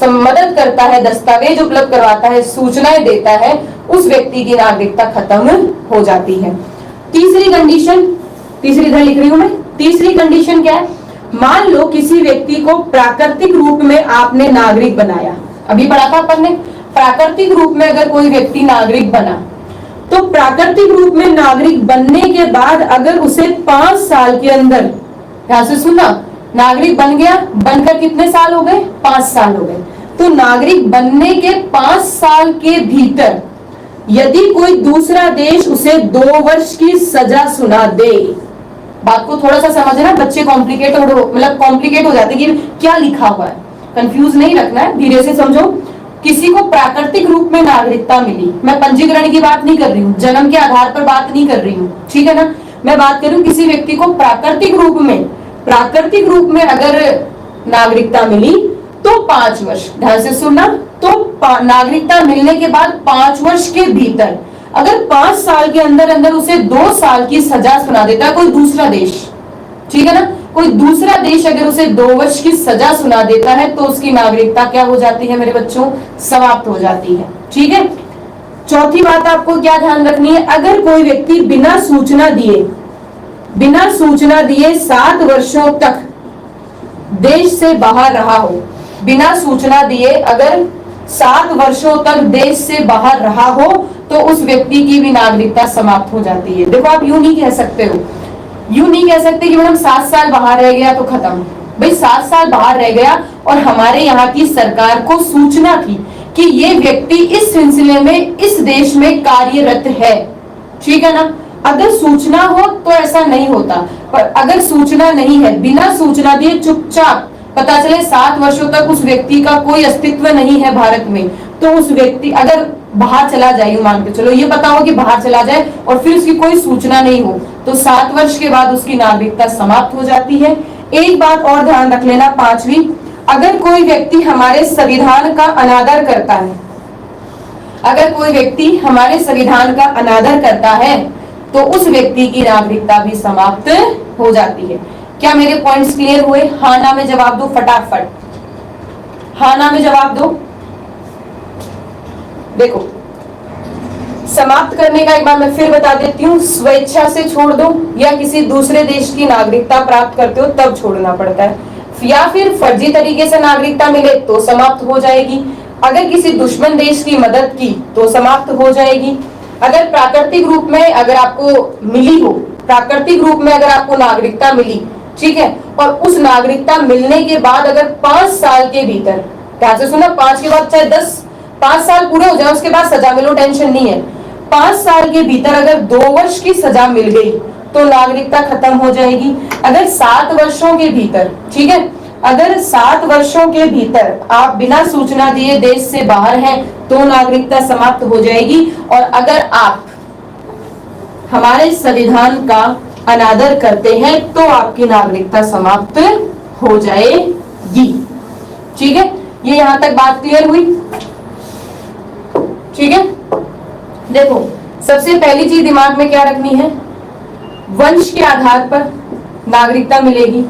मदद करता है, दस्तावेज उपलब्ध करवाता है, सूचनाएं देता है, उस व्यक्ति की नागरिकता खत्म हो जाती है। तीसरी कंडीशन, तीसरी इधर लिख रही हूं मैं, तीसरी कंडीशन क्या है? मान लो किसी व्यक्ति को प्राकृतिक रूप में आपने नागरिक बनाया, अभी पढ़ा था अपन ने, प्राकृतिक रूप में अगर कोई व्यक्ति नागरिक बना, तो प्राकृतिक रूप में नागरिक बनने के बाद अगर उसे 5 साल के अंदर, ध्यान से सुनना, नागरिक बन गया, बनकर कितने साल हो गए? 5 साल हो गए। तो नागरिक बनने के 5 साल के भीतर यदि कोई दूसरा देश उसे 2 वर्ष की सजा सुना दे, बात को थोड़ा सा समझना, बच्चे कॉम्प्लिकेट हो जाते कि क्या लिखा हुआ है, कंफ्यूज नहीं रखना है, धीरे से समझो। किसी को प्राकृतिक रूप में नागरिकता मिली, मैं पंजीकरण की बात नहीं कर रही हूँ, जन्म के आधार पर बात नहीं कर रही हूँ, ठीक है ना, मैं बात कर रही हूँ किसी व्यक्ति को प्राकृतिक रूप में अगर नागरिकता मिली तो 5 वर्ष, ध्यान से सुनना, तो नागरिकता मिलने के बाद 5 वर्ष के भीतर अगर 5 साल के अंदर उसे 2 साल की सजा सुना देता है कोई दूसरा देश, ठीक है ना, कोई दूसरा देश अगर उसे 2 वर्ष की सजा सुना देता है तो उसकी नागरिकता क्या हो जाती है मेरे बच्चों? समाप्त हो जाती है। ठीक है, चौथी बात आपको क्या ध्यान रखनी है, अगर कोई व्यक्ति बिना सूचना दिए 7 वर्षों तक देश से बाहर रहा हो, बिना सूचना दिए अगर 7 वर्षों तक देश से बाहर रहा हो तो उस व्यक्ति की भी नागरिकता समाप्त हो जाती है। देखो, आप यूं नहीं कह सकते कि मैडम 7 साल बाहर रह गया तो खत्म। भाई 7 साल बाहर रह गया और हमारे यहाँ की सरकार को सूचना थी कि ये व्यक्ति इस सिलसिले में इस देश में कार्यरत है, ठीक है ना, अगर सूचना हो तो ऐसा नहीं होता, पर अगर सूचना नहीं है, बिना सूचना दिए चुपचाप पता चले 7 वर्षों तक उस व्यक्ति का कोई अस्तित्व नहीं है भारत में, तो उस व्यक्ति अगर बाहर चला जाए, मान के चलो ये पता हो कि बाहर चला जाए और फिर उसकी कोई सूचना नहीं हो, तो 7 वर्ष के बाद उसकी नागरिकता समाप्त हो जाती है। एक बात और ध्यान रख लेना, 5वीं, अगर कोई व्यक्ति हमारे संविधान का अनादर करता है, अगर कोई व्यक्ति हमारे संविधान का अनादर करता है तो उस व्यक्ति की नागरिकता भी समाप्त हो जाती है। क्या मेरे पॉइंट्स क्लियर हुए? हाँ ना में जवाब दो फटाफट, हाँ ना में जवाब दो। देखो, समाप्त करने का एक बार मैं फिर बता देती हूँ, स्वेच्छा से छोड़ दो या किसी दूसरे देश की नागरिकता प्राप्त करते हो तब छोड़ना पड़ता है, या फिर फर्जी तरीके से नागरिकता मिले तो समाप्त हो जाएगी, अगर किसी दुश्मन देश की मदद की तो समाप्त हो जाएगी, अगर प्राकृतिक रूप में अगर आपको मिली हो, प्राकृतिक रूप में अगर आपको नागरिकता मिली, ठीक है, और उस नागरिकता मिलने के बाद अगर 5 साल के भीतर, ध्यान से सुना, 5 के बाद चाहे 5 साल पूरे हो जाए उसके बाद सजा मिलो, टेंशन नहीं है, 5 साल के भीतर अगर 2 वर्ष की सजा मिल गई तो नागरिकता खत्म हो जाएगी। अगर 7 वर्षों के भीतर, ठीक है, अगर 7 वर्षों के भीतर आप बिना सूचना दिए देश से बाहर हैं तो नागरिकता समाप्त हो जाएगी, और अगर आप हमारे संविधान का अनादर करते हैं तो आपकी नागरिकता समाप्त हो जाएगी। ठीक है, ये यहां तक बात क्लियर हुई? ठीक है, देखो सबसे पहली चीज दिमाग में क्या रखनी है, वंश के आधार पर नागरिकता मिलेगी,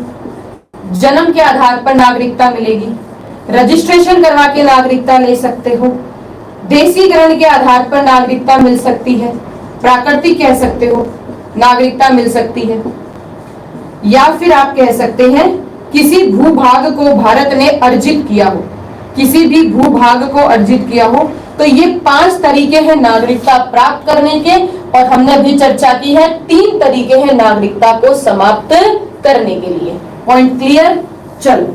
जन्म के आधार पर नागरिकता मिलेगी, रजिस्ट्रेशन करवा के नागरिकता ले सकते हो, देशीकरण के आधार पर नागरिकता मिल सकती है, प्राकृतिक कह सकते हो नागरिकता मिल सकती है, या फिर आप कह सकते हैं किसी भूभाग को भारत ने अर्जित किया हो, किसी भी भूभाग को अर्जित किया हो। तो ये 5 तरीके हैं नागरिकता प्राप्त करने के, और हमने अभी चर्चा की है 3 तरीके हैं नागरिकता को समाप्त करने के लिए। Point clear? चलो,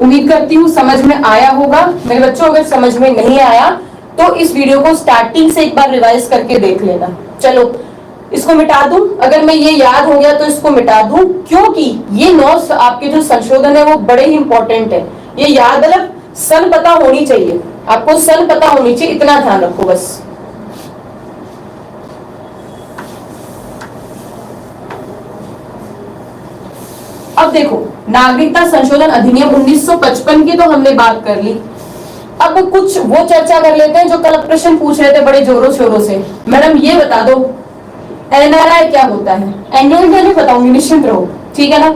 उम्मीद करती हूँ समझ में आया होगा मेरे बच्चों। अगर समझ में नहीं आया तो इस वीडियो को स्टार्टिंग से एक बार रिवाइज करके देख लेना। चलो, इसको मिटा दूं, अगर मैं ये याद हो गया तो इसको मिटा दूं, क्योंकि ये नोट्स आपके जो संशोधन है वो बड़े ही इंपॉर्टेंट है। ये याद, मतलब सन पता होनी चाहिए आपको, सन पता होनी चाहिए, इतना ध्यान रखो बस। अब देखो, नागरिकता संशोधन अधिनियम 1955 की तो हमने बात कर ली। अब कुछ वो चर्चा कर लेते हैं जो कल प्रश्न पूछ रहे थे बड़े जोरों शोरों से, मैडम ये बता दो एनआरआई क्या होता है? एंग्लो इंडियन में बताऊंगी, निश्चिंत रहो, ठीक है ना,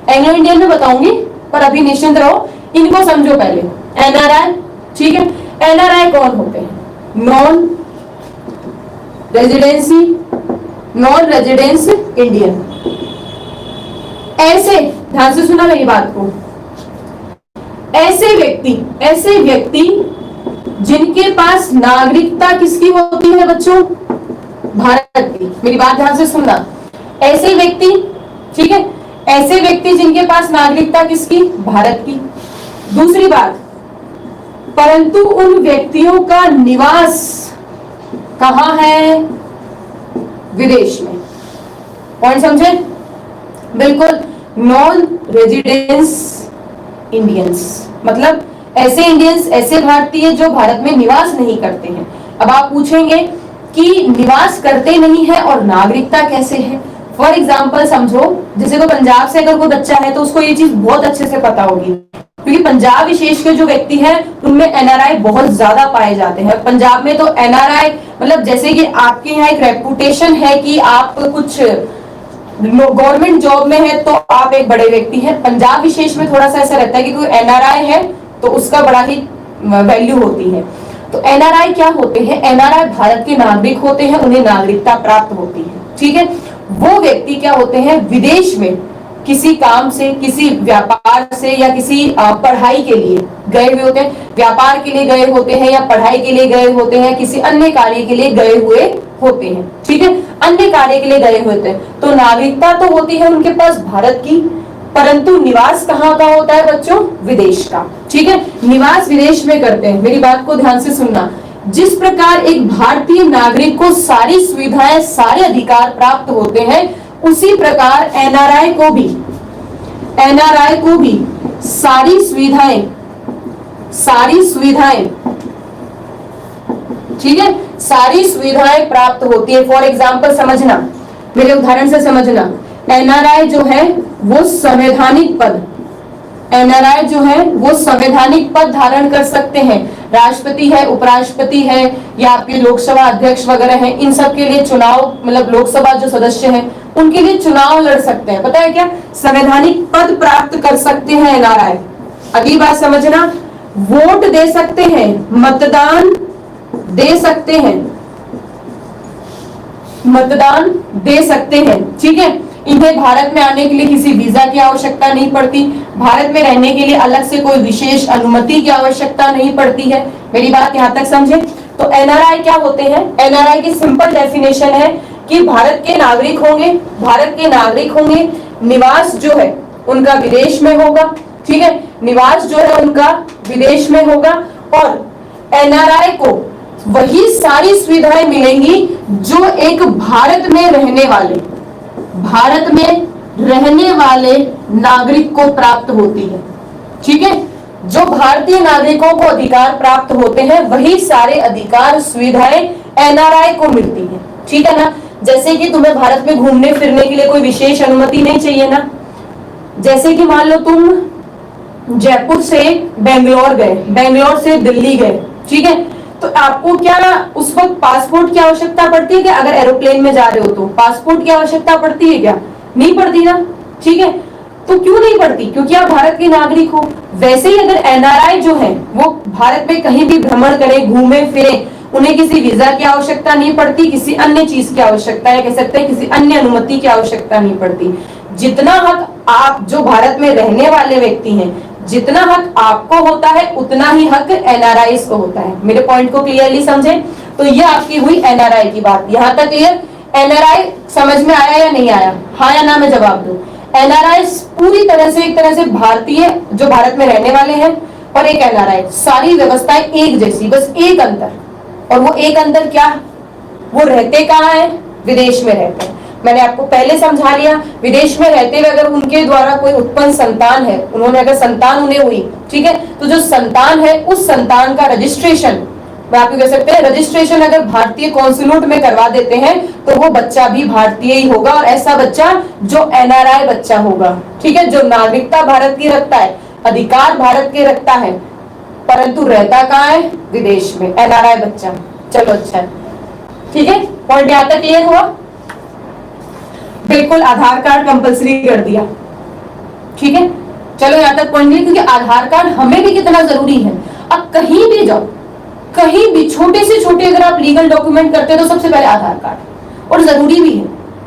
एंग्लो इंडियन में बताऊंगी, पर अभी निश्चिंत रहो, इनको समझो पहले। एनआरआई, ठीक है, एनआरआई कौन होते हैं? Non residence Indian. ऐसे, ध्यान से सुना मेरी बात को, ऐसे व्यक्ति जिनके पास नागरिकता किसकी होती है बच्चों? भारत की। मेरी बात ध्यान से सुनना, ऐसे व्यक्ति, ठीक है, ऐसे व्यक्ति जिनके पास नागरिकता किसकी? भारत की। दूसरी बात, परंतु उन व्यक्तियों का निवास कहां है? विदेश में। पॉइंट समझे? बिल्कुल, नॉन रेजिडेंस इंडियंस, मतलब ऐसे इंडियंस, ऐसे भारतीय जो भारत में निवास नहीं करते हैं। अब आप पूछेंगे कि निवास करते नहीं है और नागरिकता कैसे है? फॉर एग्जाम्पल समझो, जैसे कोई पंजाब से अगर कोई बच्चा है तो उसको ये चीज बहुत अच्छे से पता होगी, क्योंकि पंजाब विशेष के जो व्यक्ति हैं उनमें एनआरआई बहुत ज्यादा पाए जाते हैं। पंजाब में तो एनआरआई मतलब जैसे कि आपके यहाँ एक रेपुटेशन है कि आप कुछ गवर्नमेंट जॉब में है तो आप एक बड़े व्यक्ति हैं। पंजाब विशेष में थोड़ा सा ऐसा रहता है कि कोई एनआरआई है तो उसका बड़ा ही वैल्यू होती है। तो एनआरआई क्या होते हैं? एनआरआई भारत के नागरिक होते हैं, उन्हें नागरिकता प्राप्त होती है, ठीक है। वो व्यक्ति क्या होते हैं? विदेश में किसी काम से, किसी व्यापार से या किसी पढ़ाई के लिए गए हुए होते हैं, व्यापार के लिए गए होते हैं या पढ़ाई के लिए गए होते हैं, किसी अन्य कार्य के लिए गए हुए होते हैं, ठीक है, अन्य कार्य के लिए गए होते हैं। तो नागरिकता तो होती है उनके पास भारत की, परंतु निवास कहाँ का होता है बच्चों? विदेश का, ठीक है, निवास विदेश में करते हैं। मेरी बात को ध्यान से सुनना, जिस प्रकार एक भारतीय नागरिक को सारी सुविधाएं, सारे अधिकार प्राप्त होते हैं, उसी प्रकार एनआरआई को भी सारी सुविधाएं ठीक है, सारी सुविधाएं प्राप्त होती है। फॉर एग्जाम्पल समझना, मेरे उदाहरण से समझना, एनआरआई जो है वो संवैधानिक पद, एनआरआई जो है वो संवैधानिक पद धारण कर सकते हैं। राष्ट्रपति है, उपराष्ट्रपति है, या आपके लोकसभा अध्यक्ष वगैरह हैं, इन सब के लिए चुनाव, मतलब लोकसभा जो सदस्य हैं उनके लिए चुनाव लड़ सकते हैं। पता है क्या, संवैधानिक पद प्राप्त कर सकते हैं एनआरआई। अगली बात समझना, वोट दे सकते हैं, मतदान दे सकते हैं, मतदान दे सकते हैं, ठीक है। इन्हें भारत में आने के लिए किसी वीजा की आवश्यकता नहीं पड़ती, भारत में रहने के लिए अलग से कोई विशेष अनुमति की आवश्यकता नहीं पड़ती है। मेरी बात यहां तक समझे। तो एनआरआई क्या होते हैं, एनआरआई की सिंपल डेफिनेशन है कि भारत के नागरिक होंगे, भारत के नागरिक होंगे, निवास जो है उनका विदेश में होगा, ठीक है, निवास जो है उनका विदेश में होगा, और एनआरआई को वही सारी सुविधाएं मिलेंगी जो एक भारत में रहने वाले, भारत में रहने वाले नागरिक को प्राप्त होती है, ठीक है। जो भारतीय नागरिकों को अधिकार प्राप्त होते हैं वही सारे अधिकार सुविधाएं एनआरआई को मिलती है, ठीक है ना। जैसे कि तुम्हें भारत में घूमने फिरने के लिए कोई विशेष अनुमति नहीं चाहिए ना। जैसे कि मान लो तुम जयपुर से बेंगलोर गए, बेंगलोर से दिल्ली गए, ठीक है, तो आपको क्या उस वक्त पासपोर्ट की आवश्यकता पड़ती है क्या? अगर एरोप्लेन में जा रहे हो तो पासपोर्ट की आवश्यकता पड़ती है क्या? नहीं पड़ती ना, ठीक है। तो क्यों नहीं पड़ती? क्योंकि आप भारत के नागरिक हो। वैसे ही अगर एनआरआई जो है वो भारत में कहीं भी भ्रमण करें, घूमे फिरे, उन्हें किसी वीजा की आवश्यकता नहीं पड़ती, किसी अन्य चीज की आवश्यकता है, कह सकते हैं किसी अन्य अनुमति की आवश्यकता नहीं पड़ती। जितना हक आप जो भारत में रहने वाले व्यक्ति हैं, जितना हक आपको होता है उतना ही हक एनआरआई को होता है। मेरे पॉइंट को क्लियरली समझे। तो ये आपकी हुई एनआरआई की बात। यहां तक क्लियर? एनआरआई समझ में आया या नहीं आया? हाँ या ना में जवाब दो। एनआरआई पूरी तरह से, एक तरह से भारतीय जो भारत में रहने वाले हैं, और एक एनआरआई, सारी व्यवस्थाएं एक जैसी, बस एक अंतर। और वो एक अंतर क्या? वो रहते कहाँ है? विदेश में रहते हैं। मैंने आपको पहले समझा लिया, विदेश में रहते हुए अगर उनके द्वारा कोई उत्पन्न संतान है, उन्होंने अगर संतान उन्हें हुई, ठीक है, तो जो संतान है उस संतान का रजिस्ट्रेशन, मैं आपको कह सकते हैं रजिस्ट्रेशन अगर भारतीय कॉन्सुलेट में करवा देते हैं तो वो बच्चा भी भारतीय ही होगा, और ऐसा बच्चा जो एनआरआई बच्चा होगा, ठीक है, जो नागरिकता भारत की रखता है, अधिकार भारत के रखता है, परंतु रहता कहाँ है? विदेश में। एनआरआई बच्चा। चलो अच्छा, ठीक है, पॉइंट यहां तक क्लियर हुआ? बिल्कुल आधार कार्ड कंपलसरी कर दिया, ठीक है। चलो यहां तक पॉइंट नहीं, क्योंकि आधार कार्ड हमें भी कितना जरूरी है। अब कहीं भी जाओ, कहीं भी छोटे से छोटे अगर आप लीगल डॉक्यूमेंट करते हो तो सबसे पहले आधार कार्ड, और जरूरी भी है।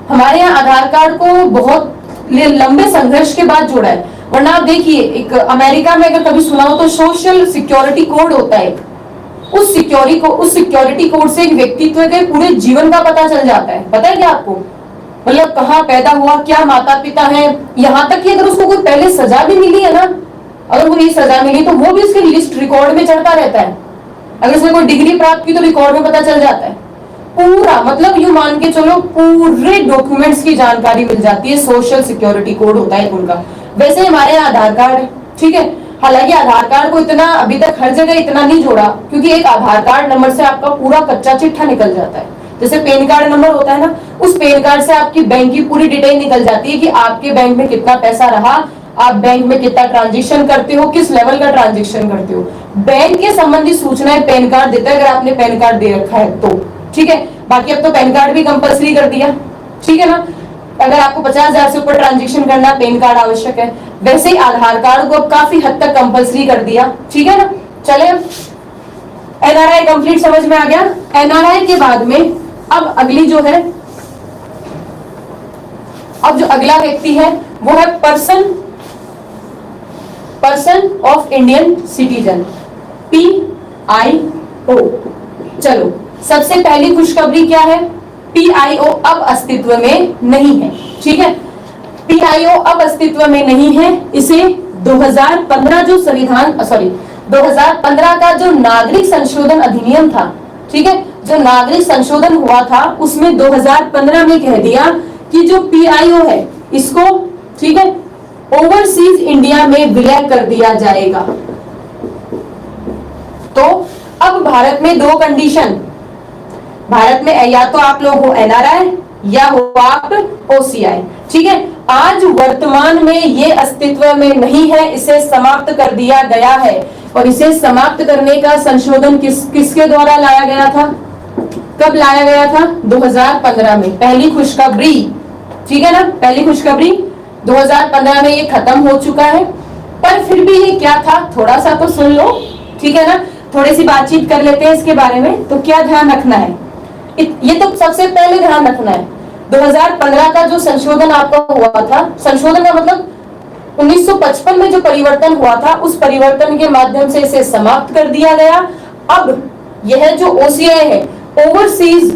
हमारे यहाँ आधार कार्ड को बहुत लंबे संघर्ष के बाद जोड़ा है, वरना आप देखिए एक अमेरिका में अगर कभी सुना हो तो सोशल सिक्योरिटी कोड होता है, उस सिक्योरिटी कोड से एक व्यक्तित्व के पूरे जीवन का पता चल जाता है। पता है क्या आपको? मतलब कहाँ पैदा हुआ, क्या माता पिता है, यहाँ तक कि अगर उसको कोई पहले सजा भी मिली है ना, अगर वो नहीं सजा मिली तो वो भी उसके लिस्ट रिकॉर्ड में चढ़ता रहता है। अगर उसने कोई डिग्री प्राप्त की तो रिकॉर्ड में पता चल जाता है पूरा, मतलब यूं मान के चलो पूरे डॉक्यूमेंट्स की जानकारी मिल जाती है। सोशल सिक्योरिटी कोड होता है उनका। वैसे हमारे यहाँ आधार कार्ड है, ठीक है। हालांकि आधार कार्ड को इतना अभी तक हर जगह इतना नहीं जोड़ा, क्योंकि एक आधार कार्ड नंबर से आपका पूरा कच्चा चिट्ठा निकल जाता है। जैसे पैन कार्ड नंबर होता है ना, उस पैन कार्ड से आपकी बैंक की पूरी डिटेल निकल जाती है कि आपके बैंक में कितना पैसा रहा, आप बैंक में कितना ट्रांजैक्शन करते हो, किस लेवल का ट्रांजैक्शन करते हो। बैंक के संबंधी सूचनाएं पैन कार्ड देता है, अगर आपने पैन कार्ड दे रखा है तो, ठीक है। बाकी अब तो पैन कार्ड भी कंपलसरी कर दिया, ठीक है ना। अगर आपको 50,000 से ऊपर ट्रांजैक्शन करना, पैन कार्ड आवश्यक है। वैसे ही आधार कार्ड को अब काफी हद तक कंपलसरी कर दिया, ठीक है ना। चले, एनआरआई कंप्लीट समझ में आ गया। एनआरआई के बाद में अब अगली जो है, अब जो अगला व्यक्ति है वो है person of Indian citizen, PIO। चलो सबसे पहली खुशखबरी क्या है? PIO अब अस्तित्व में नहीं है, ठीक है। PIO अब अस्तित्व में नहीं है। इसे 2015 जो 2015 का जो नागरिक संशोधन अधिनियम था, ठीक है, जो नागरिक संशोधन हुआ था उसमें 2015 में कह दिया कि जो PIO है इसको, ठीक है, ओवरसीज इंडिया में विलय कर दिया जाएगा। तो अब भारत में दो कंडीशन, भारत में या तो आप लोग हो एनआरआई या हो आप ओसीआई, ठीक है। आज वर्तमान में ये अस्तित्व में नहीं है, इसे समाप्त कर दिया गया है। और इसे समाप्त करने का संशोधन किसके द्वारा लाया गया था? कब लाया गया था? 2015 में। पहली खुशखबरी, ठीक है ना, पहली खुशखबरी 2015 में ये खत्म हो चुका है। पर फिर भी ये क्या था, थोड़ा सा तो सुन लो, ठीक है ना, थोड़ी सी बातचीत कर लेते हैं इसके बारे में। तो क्या ध्यान रखना है, ये तो सबसे पहले ध्यान रखना है, 2015 का जो संशोधन आपका हुआ था, संशोधन का मतलब 1955 में जो परिवर्तन हुआ था, उस परिवर्तन के माध्यम से इसे समाप्त कर दिया गया। अब यह जो ओसीआई है, ओवरसीज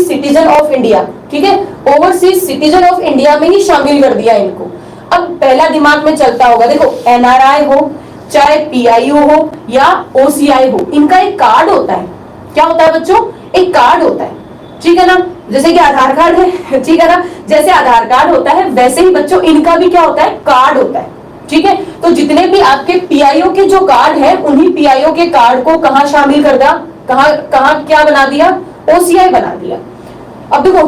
सिटीजन ऑफ इंडिया, ठीक है, ओवरसीज सिटीजन ऑफ इंडिया में ही शामिल कर दिया इनको। अब पहला दिमाग में चलता होगा, देखो एनआरआई हो चाहे पीआईओ हो या ओसीआई हो, इनका एक कार्ड होता है। क्या होता है बच्चों? एक कार्ड होता है, ठीक है ना, जैसे कि आधार कार्ड है, ठीक है ना, जैसे आधार कार्ड होता है वैसे ही बच्चों इनका भी क्या होता है? कार्ड होता है, ठीक है। तो जितने भी आपके पीआईओ के जो कार्ड है, उन्हीं पीआईओ के कार्ड को कहां शामिल कर दिया, कहां क्या बना दिया? ओसीआई बना दिया। अब देखो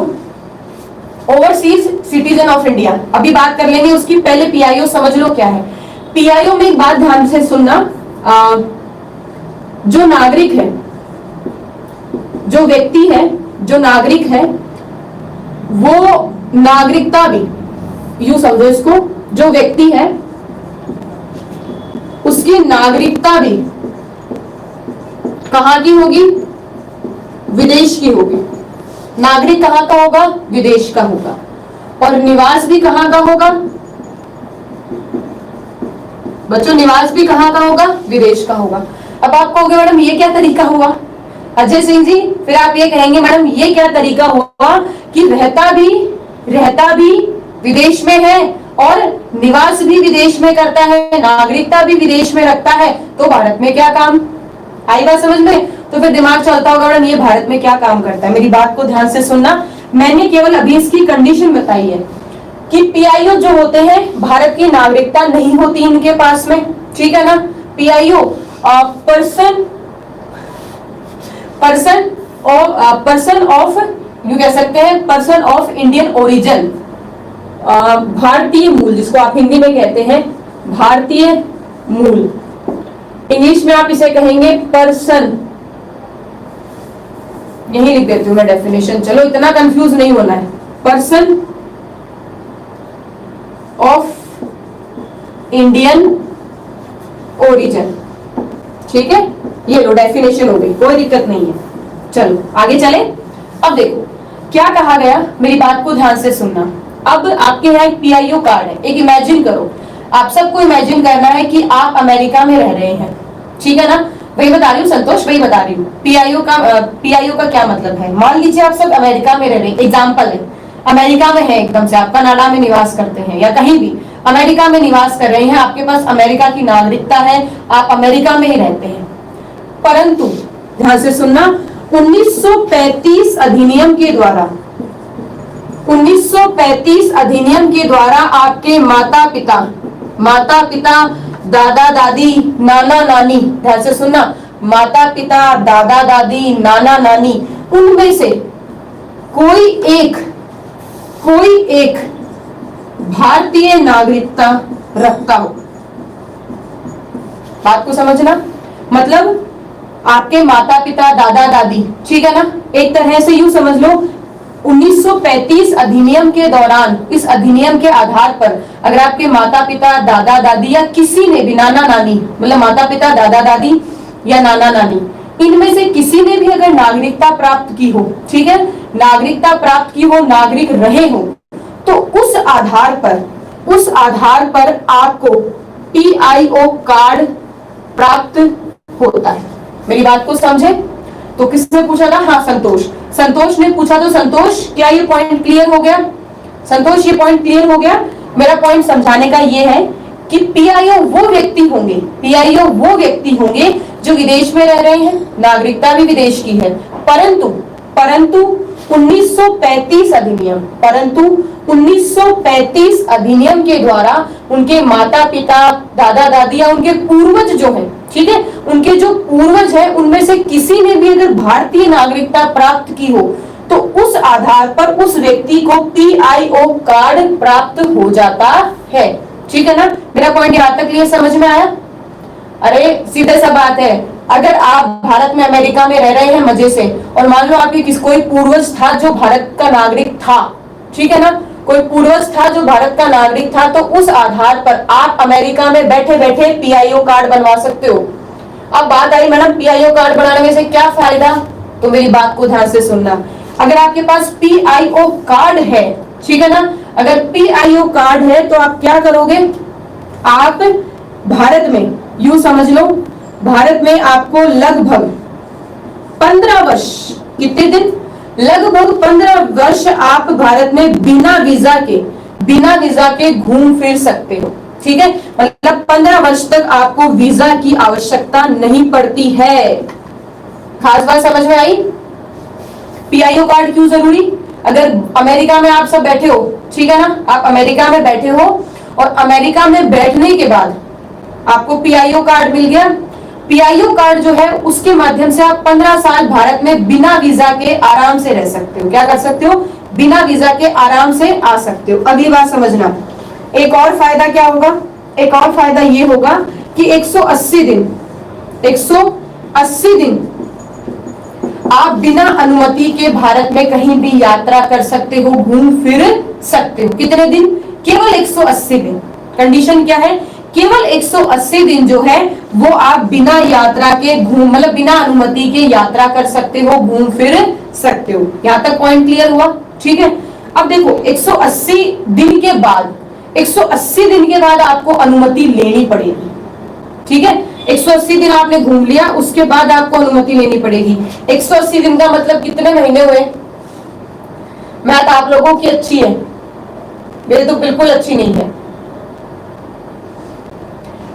ओवरसीज सिटीजन ऑफ इंडिया, अभी बात कर लेंगे उसकी, पहले पीआईओ समझ लो क्या है। पीआईओ में एक बात ध्यान से सुनना, जो नागरिक है, जो व्यक्ति है, जो नागरिक है, वो नागरिकता भी, यूं समझो इसको, जो व्यक्ति है उसकी नागरिकता भी कहां की होगी? विदेश की होगी। नागरिक कहां का होगा? विदेश का होगा। और निवास भी कहां का होगा बच्चों? निवास भी कहां का होगा? विदेश का होगा। अब आप कहोगे मैडम ये क्या तरीका हुआ अजय सिंह जी? फिर आप ये कहेंगे मैडम ये क्या तरीका हुआ कि रहता भी विदेश में है और निवास भी विदेश में करता है, नागरिकता भी विदेश में रखता है, तो भारत में क्या काम? आई बात समझ में? तो फिर दिमाग चलता होगा मैडम ये भारत में क्या काम करता है। मेरी बात को ध्यान से सुनना, मैंने केवल अभी इसकी कंडीशन बताई है कि पीआईओ जो होते हैं भारत की नागरिकता नहीं होती इनके पास में, ठीक है ना। पीआईओ पर्सन ऑफ यू कह सकते हैं, पर्सन ऑफ इंडियन ओरिजिन, भारतीय मूल, जिसको आप हिंदी में कहते हैं भारतीय मूल, इंग्लिश में आप इसे कहेंगे पर्सन। यही लिख देती हूं मैं डेफिनेशन, चलो इतना कंफ्यूज नहीं होना है। पर्सन ऑफ इंडियन ओरिजिन, ठीक है, ये लो डेफिनेशन हो गई, कोई दिक्कत नहीं है। चलो आगे चले। अब देखो क्या कहा गया, मेरी बात को ध्यान से सुनना। अब आपके यहाँ एक पीआईओ कार्ड है, एक इमेजिन करो, आप सबको इमेजिन करना है कि आप अमेरिका में रह रहे हैं, ठीक है ना, वही बता रही हूँ संतोष, वही बता रही हूँ। पीआईओ का क्या मतलब है? मान लीजिए आप सब अमेरिका में रह रहे हैं, एग्जाम्पल है, अमेरिका में है एकदम से, आप कनाडा में निवास करते हैं या कहीं भी अमेरिका में निवास कर रहे हैं, आपके पास अमेरिका की नागरिकता है, आप अमेरिका में ही रहते हैं। परंतु ध्यान से सुनना, 1935 अधिनियम के द्वारा, 1935 अधिनियम के द्वारा आपके माता पिता, दादा दादी, नाना नानी, ध्यान से सुनना, माता पिता, दादा दादी, नाना नानी, उनमें से कोई एक भारतीय नागरिकता रखता हो। बात को समझना, मतलब आपके माता पिता, दादा दादी, ठीक है ना, एक तरह से यूं समझ लो 1935 अधिनियम के दौरान, इस अधिनियम के आधार पर अगर आपके माता पिता, दादा दादी या किसी ने भी, नाना नानी मतलब माता पिता, दादा दादी या नाना नानी, इनमें से किसी ने भी अगर नागरिकता प्राप्त की हो, ठीक है, नागरिकता प्राप्त की हो, नागरिक रहे हो, तो उस आधार पर आपको पीआईओ कार्ड प्राप्त होता है। मेरी बात को समझे? तो किसने पूछा था? हाँ संतोष ने पूछा। तो संतोष, क्या ये पॉइंट क्लियर हो गया? संतोष, ये पॉइंट क्लियर हो गया? मेरा पॉइंट समझाने का ये है कि पीआईओ वो व्यक्ति होंगे जो विदेश में रह रहे हैं, नागरिकता भी विदेश की है, परंतु 1935 अधिनियम, परंतु 1935 अधिनियम के द्वारा उनके माता पिता, दादा दादी या उनके पूर्वज जो हैं, ठीक है, उनके जो पूर्वज हैं उनमें से किसी ने भी अगर भारतीय नागरिकता प्राप्त की हो तो उस आधार पर उस व्यक्ति को पीआईओ कार्ड प्राप्त हो जाता है। ठीक है ना, मेरा पॉइंट यहां तक क्लियर समझ में आया? अरे सीधे सा बात है, अगर आप भारत में अमेरिका में रह रहे हैं मजे से और मान लो आपके कोई पूर्वज था जो भारत का नागरिक था, ठीक है ना, कोई पूर्वज था जो भारत का नागरिक था, तो उस आधार पर आप अमेरिका में बैठे बैठे पीआईओ कार्ड बनवा सकते हो। अब बात आई मैडम पीआईओ कार्ड बनाने से क्या फायदा, तो मेरी बात को ध्यान से सुनना। अगर आपके पास पीआईओ कार्ड है, ठीक है ना, अगर पीआईओ कार्ड है तो आप क्या करोगे, आप भारत में, यूं समझ लो, भारत में आपको लगभग 15 वर्ष, कितने दिन, लगभग 15 वर्ष आप भारत में बिना वीजा के घूम फिर सकते हो। ठीक है, मतलब 15 वर्ष तक आपको वीजा की आवश्यकता नहीं पड़ती है। खास बात समझ में आई? पीआईओ कार्ड क्यों जरूरी? अगर अमेरिका में आप सब बैठे हो, ठीक है ना, आप अमेरिका में बैठे हो और अमेरिका में बैठने के बाद आपको पीआईओ कार्ड मिल गया। पीआईओ कार्ड जो है उसके माध्यम से आप 15 साल भारत में बिना वीजा के आराम से रह सकते हो। क्या कर सकते हो? बिना वीजा के आराम से आ सकते हो। अगली बात समझना, एक और फायदा क्या होगा, एक और फायदा ये होगा कि 180 दिन आप बिना अनुमति के भारत में कहीं भी यात्रा कर सकते हो, घूम फिर सकते हो। कितने दिन? केवल 180 दिन। कंडीशन क्या है? केवल 180 दिन जो है वो आप बिना यात्रा के मतलब बिना अनुमति के यात्रा कर सकते हो, घूम फिर सकते हो। यहां तक पॉइंट क्लियर हुआ? ठीक है, अब देखो 180 दिन के बाद, 180 दिन के बाद आपको अनुमति लेनी पड़ेगी। ठीक है, 180 दिन आपने घूम लिया, उसके बाद आपको अनुमति लेनी पड़ेगी। 180 दिन का मतलब कितने महीने हुए? मैथ आप लोगों की अच्छी है, मेरी तो बिल्कुल अच्छी नहीं है।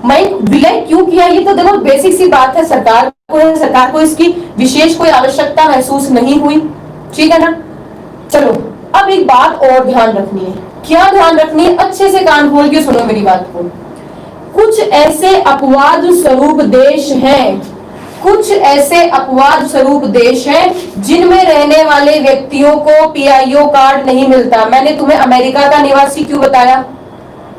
मैं विलय क्यों किया, ये तो देखो बेसिक सी बात है, सरकार को इसकी विशेष कोई आवश्यकता महसूस नहीं हुई। ठीक है ना, चलो अब एक बात और ध्यान रखनी है। क्या ध्यान रखनी है? अच्छे से कान खोल के सुनो मेरी बात को। कुछ ऐसे अपवाद स्वरूप देश हैं, कुछ ऐसे अपवाद स्वरूप देश हैं जिनमें रहने वाले व्यक्तियों को पीआईओ कार्ड नहीं मिलता। मैंने तुम्हें अमेरिका का निवासी क्यों बताया?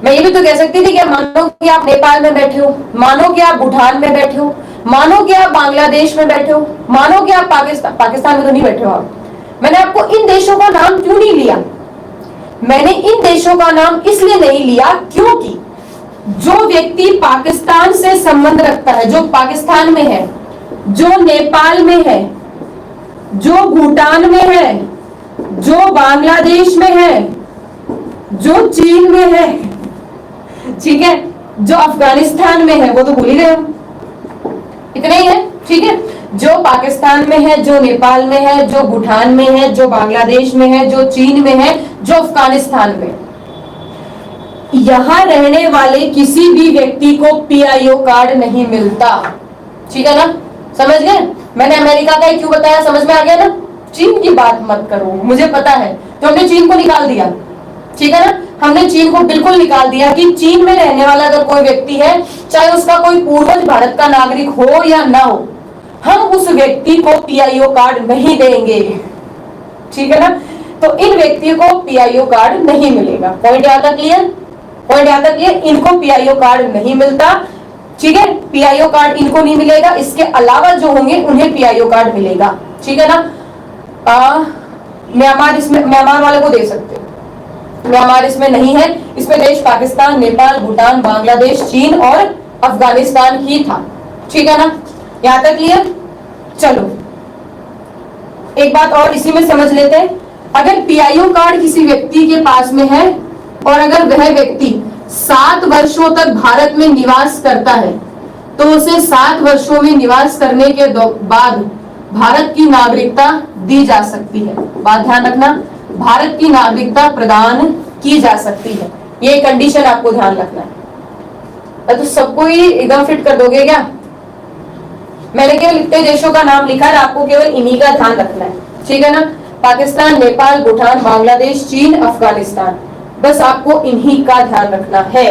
मैं ये भी तो कह सकती थी कि मानो कि आप नेपाल में बैठे हो, मानो कि आप भूटान में बैठे हो, मानो कि आप बांग्लादेश में बैठे हो, मानो कि आप पाकिस्तान में तो नहीं बैठे हो आप। मैंने आपको इन देशों का नाम क्यों नहीं लिया? मैंने इन देशों का नाम इसलिए नहीं लिया क्योंकि जो व्यक्ति पाकिस्तान से संबंध रखता है, जो पाकिस्तान में है, जो नेपाल में है, जो भूटान में है, जो बांग्लादेश में है, जो चीन में है, ठीक है, जो अफगानिस्तान में है, वो तो भूल ही गए हम, इतने ही है। ठीक है, जो पाकिस्तान में है, जो नेपाल में है, जो भूटान में है, जो बांग्लादेश में है, जो चीन में है, जो अफगानिस्तान में, यहां रहने वाले किसी भी व्यक्ति को पीआईओ कार्ड नहीं मिलता। ठीक है ना, समझ गए? मैंने अमेरिका का ही क्यों बताया, समझ में आ गया ना? चीन की बात मत करो, मुझे पता है, तो हमने चीन को निकाल दिया। ठीक है ना, हमने चीन को बिल्कुल निकाल दिया कि चीन में रहने वाला अगर कोई व्यक्ति है, चाहे उसका कोई पूर्वज भारत का नागरिक हो या ना हो, हम उस व्यक्ति को पीआईओ कार्ड नहीं देंगे। ठीक है ना, तो इन व्यक्तियों को पीआईओ कार्ड नहीं मिलेगा। पॉइंट यहां तक क्लियर? पॉइंट यहां तक क्लियर? इनको पीआईओ कार्ड नहीं मिलता। ठीक है, पीआईओ कार्ड इनको नहीं मिलेगा, इसके अलावा जो होंगे उन्हें पीआईओ कार्ड मिलेगा। ठीक है ना, म्यांमार वाले को दे सकते हो, म्यांमार इसमें नहीं है, इसमें देश पाकिस्तान, नेपाल, भूटान, बांग्लादेश, चीन और अफगानिस्तान ही था। ठीक है ना, यहां तक क्लियर? चलो एक बात और इसी में समझ लेते हैं। अगर पीआईओ कार्ड किसी व्यक्ति के पास में है और अगर वह व्यक्ति 7 वर्षों तक भारत में निवास करता है, तो उसे 7 वर्षों में निवास करने के बाद भारत की नागरिकता दी जा सकती है। बात ध्यान रखना, भारत की नागरिकता प्रदान की जा सकती है। ये कंडीशन आपको ध्यान रखना है। तो सबको ही एकदम फिट कर दोगे क्या? मैंने केवल इतने देशों का नाम लिखा है, आपको केवल इन्हीं का ध्यान रखना है। ठीक है ना, पाकिस्तान, नेपाल, भूटान, बांग्लादेश, चीन, अफगानिस्तान। बस आपको इन्हीं का ध्यान रखना है,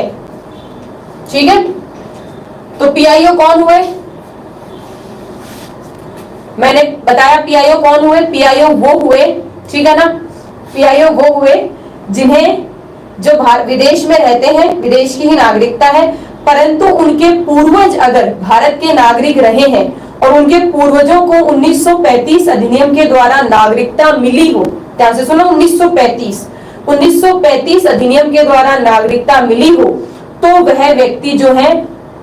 ठीक है। तो पीआईओ कौन हुए, मैंने बताया पीआईओ कौन हुए, पीआईओ वो हुए, ठीक है ना, पीआईओ वो हुए जिन्हें जो विदेश में रहते हैं, विदेश की ही नागरिकता है, परंतु उनके पूर्वज अगर भारत के नागरिक रहे हैं और उनके पूर्वजों को 1935 अधिनियम के द्वारा नागरिकता मिली हो, ध्यान से सुनो, 1935 अधिनियम के द्वारा नागरिकता मिली हो, तो वह व्यक्ति जो है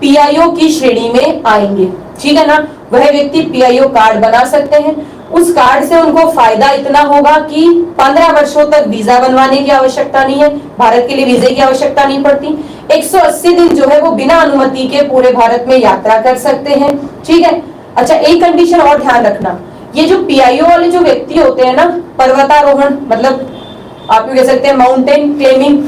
पीआईओ की श्रेणी में आएंगे, ठीक है ना। वह व्यक्ति पीआईओ कार्ड बना सकते हैं। उस कार्ड से उनको फायदा इतना होगा कि 15 वर्षों तक वीजा बनवाने की आवश्यकता नहीं है, भारत के लिए वीजे की आवश्यकता नहीं पड़ती। 180 दिन जो है वो बिना अनुमति के पूरे भारत में यात्रा कर सकते हैं, ठीक है। अच्छा, एक कंडीशन और ध्यान रखना, ये जो पीआईओ वाले जो व्यक्ति होते हैं ना, पर्वतारोहण, मतलब आप कह सकते हैं माउंटेन क्लाइंबिंग,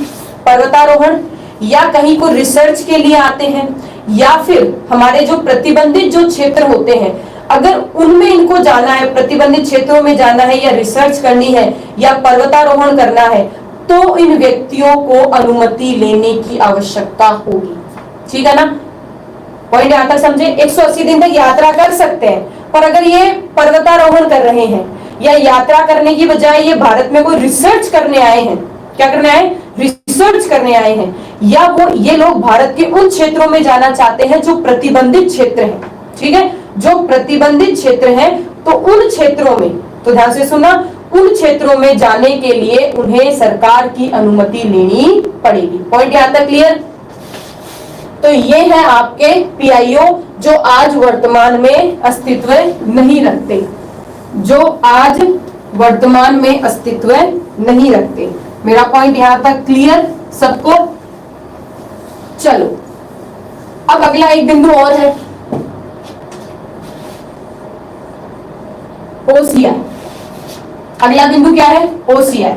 पर्वतारोहण, या कहीं को रिसर्च के लिए आते हैं, या फिर हमारे जो प्रतिबंधित जो क्षेत्र होते हैं, अगर उनमें इनको जाना है, प्रतिबंधित क्षेत्रों में जाना है, या रिसर्च करनी है, या पर्वतारोहण करना है, तो इन व्यक्तियों को अनुमति लेने की आवश्यकता होगी, ठीक है ना। पॉइंट यहां तक समझे। 180 दिन तक यात्रा कर सकते हैं, पर अगर ये पर्वतारोहण कर रहे हैं या यात्रा करने की बजाय ये भारत में कोई रिसर्च करने आए हैं, क्या करने आए, रिसर्च करने आए हैं, या वो ये लोग भारत के उन क्षेत्रों में जाना चाहते हैं जो प्रतिबंधित क्षेत्र हैं, ठीक है, जो प्रतिबंधित क्षेत्र हैं, तो उन क्षेत्रों में, तो ध्यान से सुनना, उन क्षेत्रों में जाने के लिए उन्हें सरकार की अनुमति लेनी पड़ेगी। पॉइंट यहां तक क्लियर। तो ये है आपके पीआईओ जो आज वर्तमान में अस्तित्व नहीं रखते, जो आज वर्तमान में अस्तित्व नहीं रखते। मेरा पॉइंट यहां तक क्लियर सबको। चलो अब अगला एक बिंदु और है, ओसीआई। अगला बिंदु क्या है, OCI,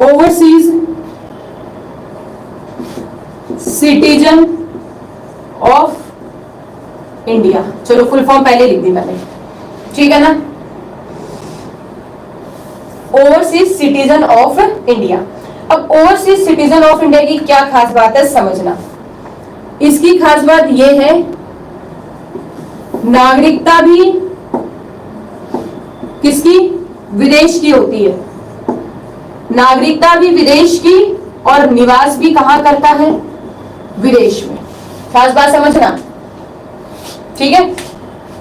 overseas citizen of India. चलो फुल फॉर्म पहले लिख दी मैंने, ठीक है ना। Overseas citizen of India. अब ओवरसीज सिटीजन ऑफ इंडिया की क्या खास बात है समझना। इसकी खास बात यह है, नागरिकता भी किसकी, विदेश की होती है, नागरिकता भी विदेश की और निवास भी कहां करता है, विदेश में। खास बात समझना, ठीक है,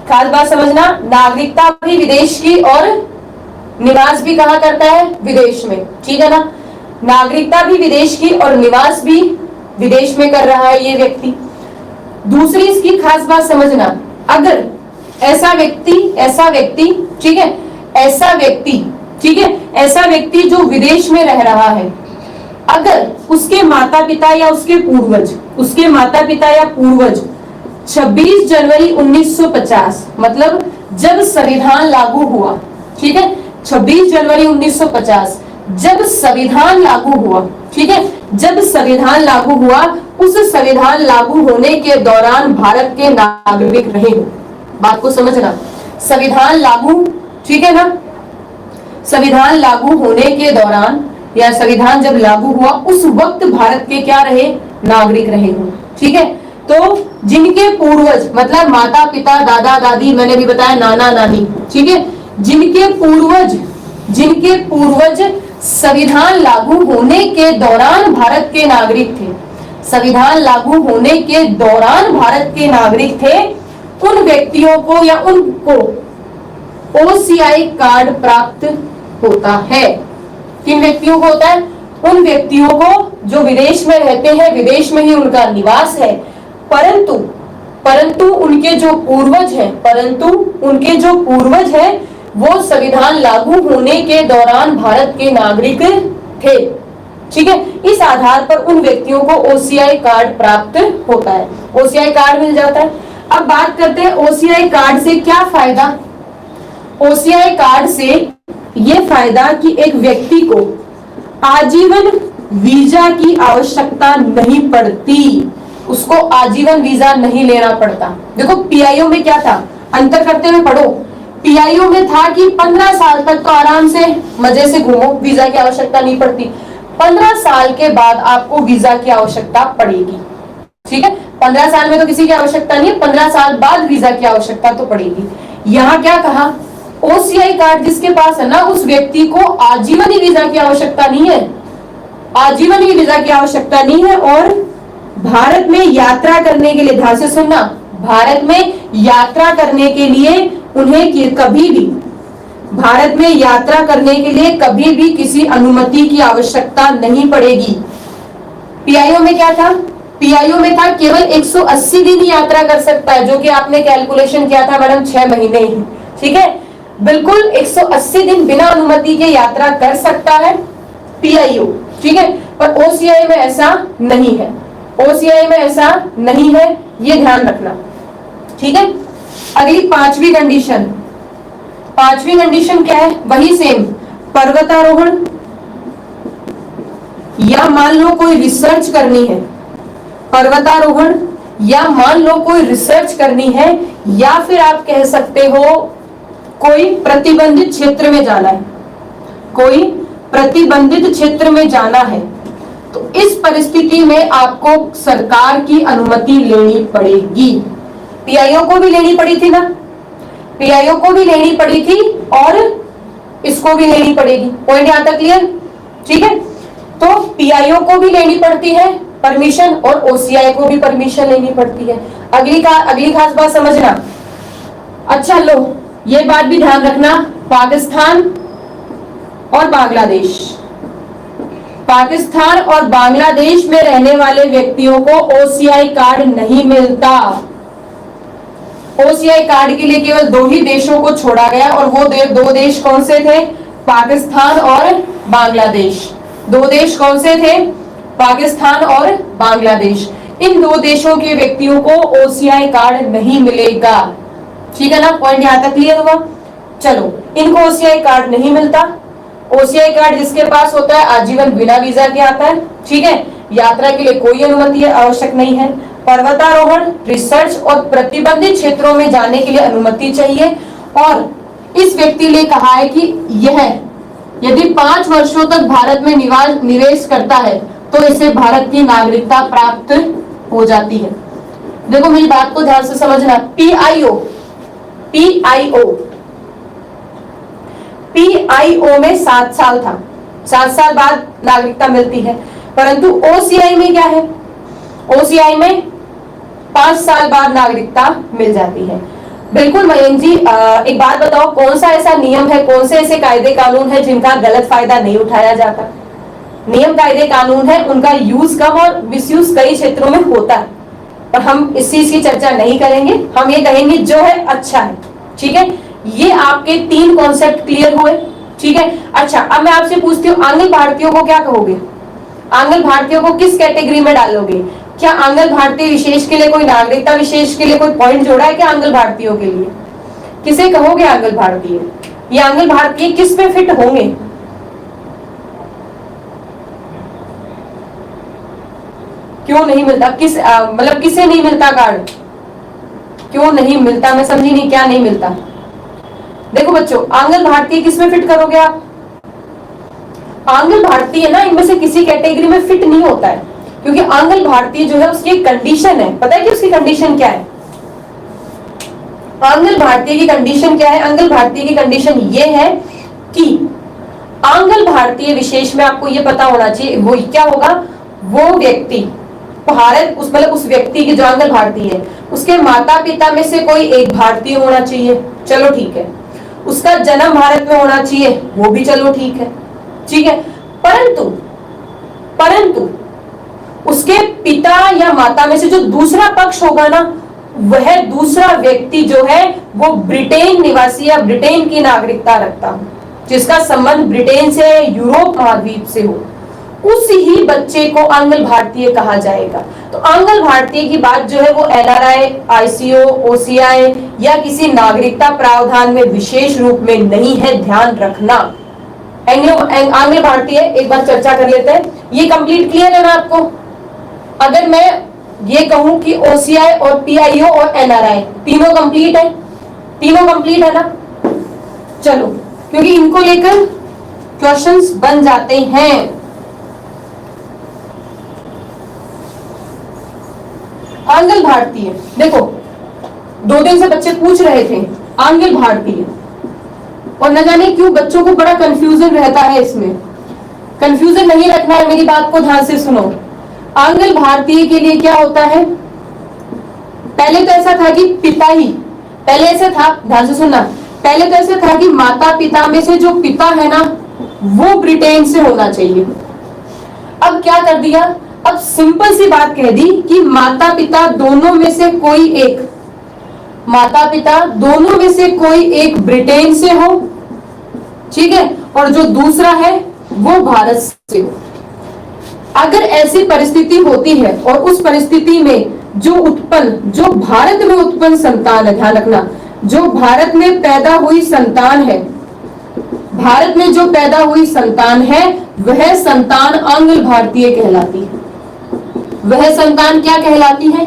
खास बात समझना, नागरिकता भी विदेश की और निवास भी कहां करता है, विदेश में, ठीक है ना। नागरिकता भी विदेश की और निवास भी विदेश में कर रहा है ये व्यक्ति। दूसरी इसकी खास बात समझना, अगर ऐसा व्यक्ति, ठीक है, ऐसा व्यक्ति, ठीक है, ऐसा व्यक्ति जो विदेश में रह रहा है, अगर उसके माता पिता या उसके पूर्वज, 26 जनवरी 1950, मतलब जब संविधान लागू हुआ, ठीक है, 26 जनवरी 1950 जब संविधान लागू हुआ, ठीक है, जब संविधान लागू हुआ, उस संविधान लागू होने के दौरान भारत के नागरिक रहे हो। बात को समझना, संविधान लागू, ठीक है ना, संविधान लागू होने के दौरान या संविधान जब लागू हुआ उस वक्त भारत के क्या रहे, नागरिक रहे हो, ठीक है। तो जिनके पूर्वज, मतलब माता पिता, दादा दादी, मैंने भी बताया नाना नानी, ठीक है, जिनके पूर्वज संविधान लागू होने के दौरान भारत के नागरिक थे, संविधान लागू होने के दौरान भारत के नागरिक थे, उन व्यक्तियों को या उनको ओसीआई कार्ड प्राप्त होता है। किन व्यक्तियों को होता है, उन व्यक्तियों को जो विदेश में रहते हैं, विदेश में ही उनका निवास है, परंतु उनके जो पूर्वज हैं वो संविधान लागू होने के दौरान भारत के नागरिक थे, ठीक है। इस आधार पर उन व्यक्तियों को ओसीआई कार्ड प्राप्त होता है, ओसीआई कार्ड मिल जाता है। अब बात करते हैं ओसीआई कार्ड से क्या फायदा। ओसीआई कार्ड से ये फायदा कि एक व्यक्ति को आजीवन वीजा की आवश्यकता नहीं पड़ती, उसको आजीवन वीजा नहीं लेना पड़ता। देखो पीआईओ में क्या था, अंतर करते हुए पढ़ो। पीआईओ में था कि 15 साल तक तो आराम से मजे से घूमो, वीजा की आवश्यकता नहीं पड़ती। 15 साल के बाद आपको वीजा की आवश्यकता पड़ेगी। ठीक है, 15 साल में तो किसी की आवश्यकता नहीं है, 15 साल बाद वीजा की आवश्यकता तो पड़ेगी। यहाँ क्या कहा, ओसीआई कार्ड जिसके पास है ना, उस व्यक्ति को आजीवन ही वीजा की आवश्यकता नहीं है, आजीवन ही वीजा की आवश्यकता नहीं है। और भारत में यात्रा करने के लिए, ध्यान से सुनना, भारत में यात्रा करने के लिए उन्हें कभी भी, भारत में यात्रा करने के लिए कभी भी किसी अनुमति की आवश्यकता नहीं पड़ेगी। पीआईओ में क्या था, पीआईओ में था केवल 180 दिन ही यात्रा कर सकता है, जो कि आपने कैलकुलेशन किया था मैडम 6 महीने ही। ठीक है, बिल्कुल 180 दिन बिना अनुमति के यात्रा कर सकता है पीआईओ। ठीक है, पर ओसीआई में ऐसा नहीं है, ओसीआई में ऐसा नहीं है, ये ध्यान रखना। ठीक है, अगली पांचवी कंडीशन, पांचवी कंडीशन क्या है, वही सेम, पर्वतारोहण या मान लो कोई रिसर्च करनी है, पर्वतारोहण या मान लो कोई रिसर्च करनी है, या फिर आप कह सकते हो कोई प्रतिबंधित क्षेत्र में जाना है, कोई प्रतिबंधित क्षेत्र में जाना है, तो इस परिस्थिति में आपको सरकार की अनुमति लेनी पड़ेगी। पीआईओ को भी लेनी पड़ी थी ना, पीआईओ को भी लेनी पड़ी थी और इसको भी लेनी पड़ेगी। पॉइंट यहां तक क्लियर? ठीक है, तो पीआईओ को भी लेनी पड़ती है परमिशन और ओसीआई को भी परमिशन लेनी पड़ती है। अगली खास बात समझना। अच्छा लो, ये बात भी ध्यान रखना, पाकिस्तान और बांग्लादेश, पाकिस्तान और बांग्लादेश में रहने वाले व्यक्तियों को ओसीआई कार्ड नहीं मिलता। ओसीआई कार्ड के लिए केवल 2 ही देशों को छोड़ा गया, और वो 2 देश कौन से थे, पाकिस्तान और बांग्लादेश। 2 देश कौन से थे, पाकिस्तान और बांग्लादेश। इन 2 देशों के व्यक्तियों को ओसीआई कार्ड नहीं मिलेगा। ठीक है ना, पॉइंट यहां तक क्लियर हुआ? चलो, इनको ओसीआई कार्ड नहीं मिलता। ओसीआई कार्ड जिसके पास होता है आजीवन बिना वीजा के आता है। ठीक है, यात्रा के लिए कोई अनुमति आवश्यक नहीं है। पर्वतारोहण, रिसर्च और प्रतिबंधित क्षेत्रों में जाने के लिए अनुमति चाहिए। और इस व्यक्ति ने कहा है कि यह यदि 5 वर्षों तक भारत में निवेश करता है तो इसे भारत की नागरिकता प्राप्त हो जाती है। देखो मेरी बात को ध्यान से समझना। पीआईओ में 7 साल था, 7 साल बाद नागरिकता मिलती है, परंतु ओसीआई में क्या है, ओसीआई में 5 साल बाद नागरिकता मिल जाती है। बिल्कुल मयंक जी, एक बात बताओ, कौन सा ऐसा नियम है, कौन से ऐसे कायदे कानून है जिनका गलत फायदा नहीं उठाया जाता? नियम कायदे कानून है, उनका यूज कम और मिसयूज कई क्षेत्रों में होता है, पर हम इस चीज की चर्चा नहीं करेंगे। हम ये कहेंगे जो है अच्छा है। ठीक है, ये आपके 3 कॉन्सेप्ट क्लियर हुए। ठीक है, अच्छा अब मैं आपसे पूछती हूँ, आंग्ल भारतीयों को क्या कहोगे? आंग्ल भारतीयों को किस कैटेगरी में डालोगे? क्या आंग्ल भारतीय विशेष के लिए कोई नागरिकता विशेष के लिए कोई पॉइंट जोड़ा है क्या आंग्ल भारतीयों के लिए? किसे कहोगे आंग्ल भारतीय? ये आंग्ल भारतीय किस में फिट होंगे? क्यों नहीं मिलता? मतलब किसे नहीं मिलता कार्ड? क्यों नहीं मिलता? मैं समझी नहीं, क्या नहीं मिलता? देखो बच्चों, आंग्ल भारतीय किस में फिट करोगे आप? आंग्ल भारतीय ना इनमें से किसी कैटेगरी में फिट नहीं होता है, क्योंकि आंग्ल भारतीय जो है उसकी एक कंडीशन है। पता है कि उसकी कंडीशन क्या है? आंग्ल भारतीय की कंडीशन क्या है? आंग्ल भारतीय की कंडीशन ये है कि आंग्ल भारतीय विशेष में आपको ये पता होना चाहिए, वो क्या होगा, वो व्यक्ति भारत उस व्यक्ति की जो आंग्ल भारतीय है उसके माता पिता में से कोई एक भारतीय होना चाहिए, चलो ठीक है। उसका जन्म भारत में होना चाहिए, वो भी चलो ठीक है। ठीक है, परंतु उसके पिता या माता में से जो दूसरा पक्ष होगा ना, वह दूसरा व्यक्ति जो है वो ब्रिटेन निवासी या ब्रिटेन की नागरिकता रखता हो, जिसका संबंध ब्रिटेन से, यूरोप महाद्वीप से हो, उस ही बच्चे को आंग्ल भारतीय कहा जाएगा। तो आंग्ल भारतीय की बात जो है वो एनआरआई, आईसीओ, ओसीआई या किसी नागरिकता प्रावधान में विशेष रूप में नहीं है, ध्यान रखना। आंग्ल भारतीय एक बार चर्चा कर लेते हैं। ये कंप्लीट क्लियर है ना आपको? अगर मैं ये कहूं कि ओसीआई और पीआईओ और एनआरआई तीनों कंप्लीट है, तीनों कंप्लीट है ना। चलो, क्योंकि इनको लेकर क्वेश्चंस बन जाते हैं। आंग्ल भारतीय, देखो 2 दिन से बच्चे पूछ रहे थे आंग्ल भारतीय, और न जाने क्यों बच्चों को बड़ा कंफ्यूजन रहता है इसमें। कंफ्यूजन नहीं रखना है, मेरी बात को ध्यान से सुनो। आंग्ल भारतीय के लिए क्या होता है, पहले तो ऐसा था कि पिता ही, पहले ऐसा था, ध्यान से सुनना, पहले तो ऐसा था कि माता पिता में से जो पिता है ना वो ब्रिटेन से होना चाहिए। अब क्या कर दिया, अब सिंपल सी बात कह दी कि माता पिता दोनों में से कोई एक, माता पिता दोनों में से कोई एक ब्रिटेन से हो, ठीक है, और जो दूसरा है वो भारत से हो। अगर ऐसी परिस्थिति होती है और उस परिस्थिति में जो भारत में उत्पन्न संतान है, ध्यान रखना, जो भारत में पैदा हुई संतान है, भारत में जो पैदा हुई संतान है वह संतान आंग्ल भारतीय कहलाती है। वह संतान क्या कहलाती है,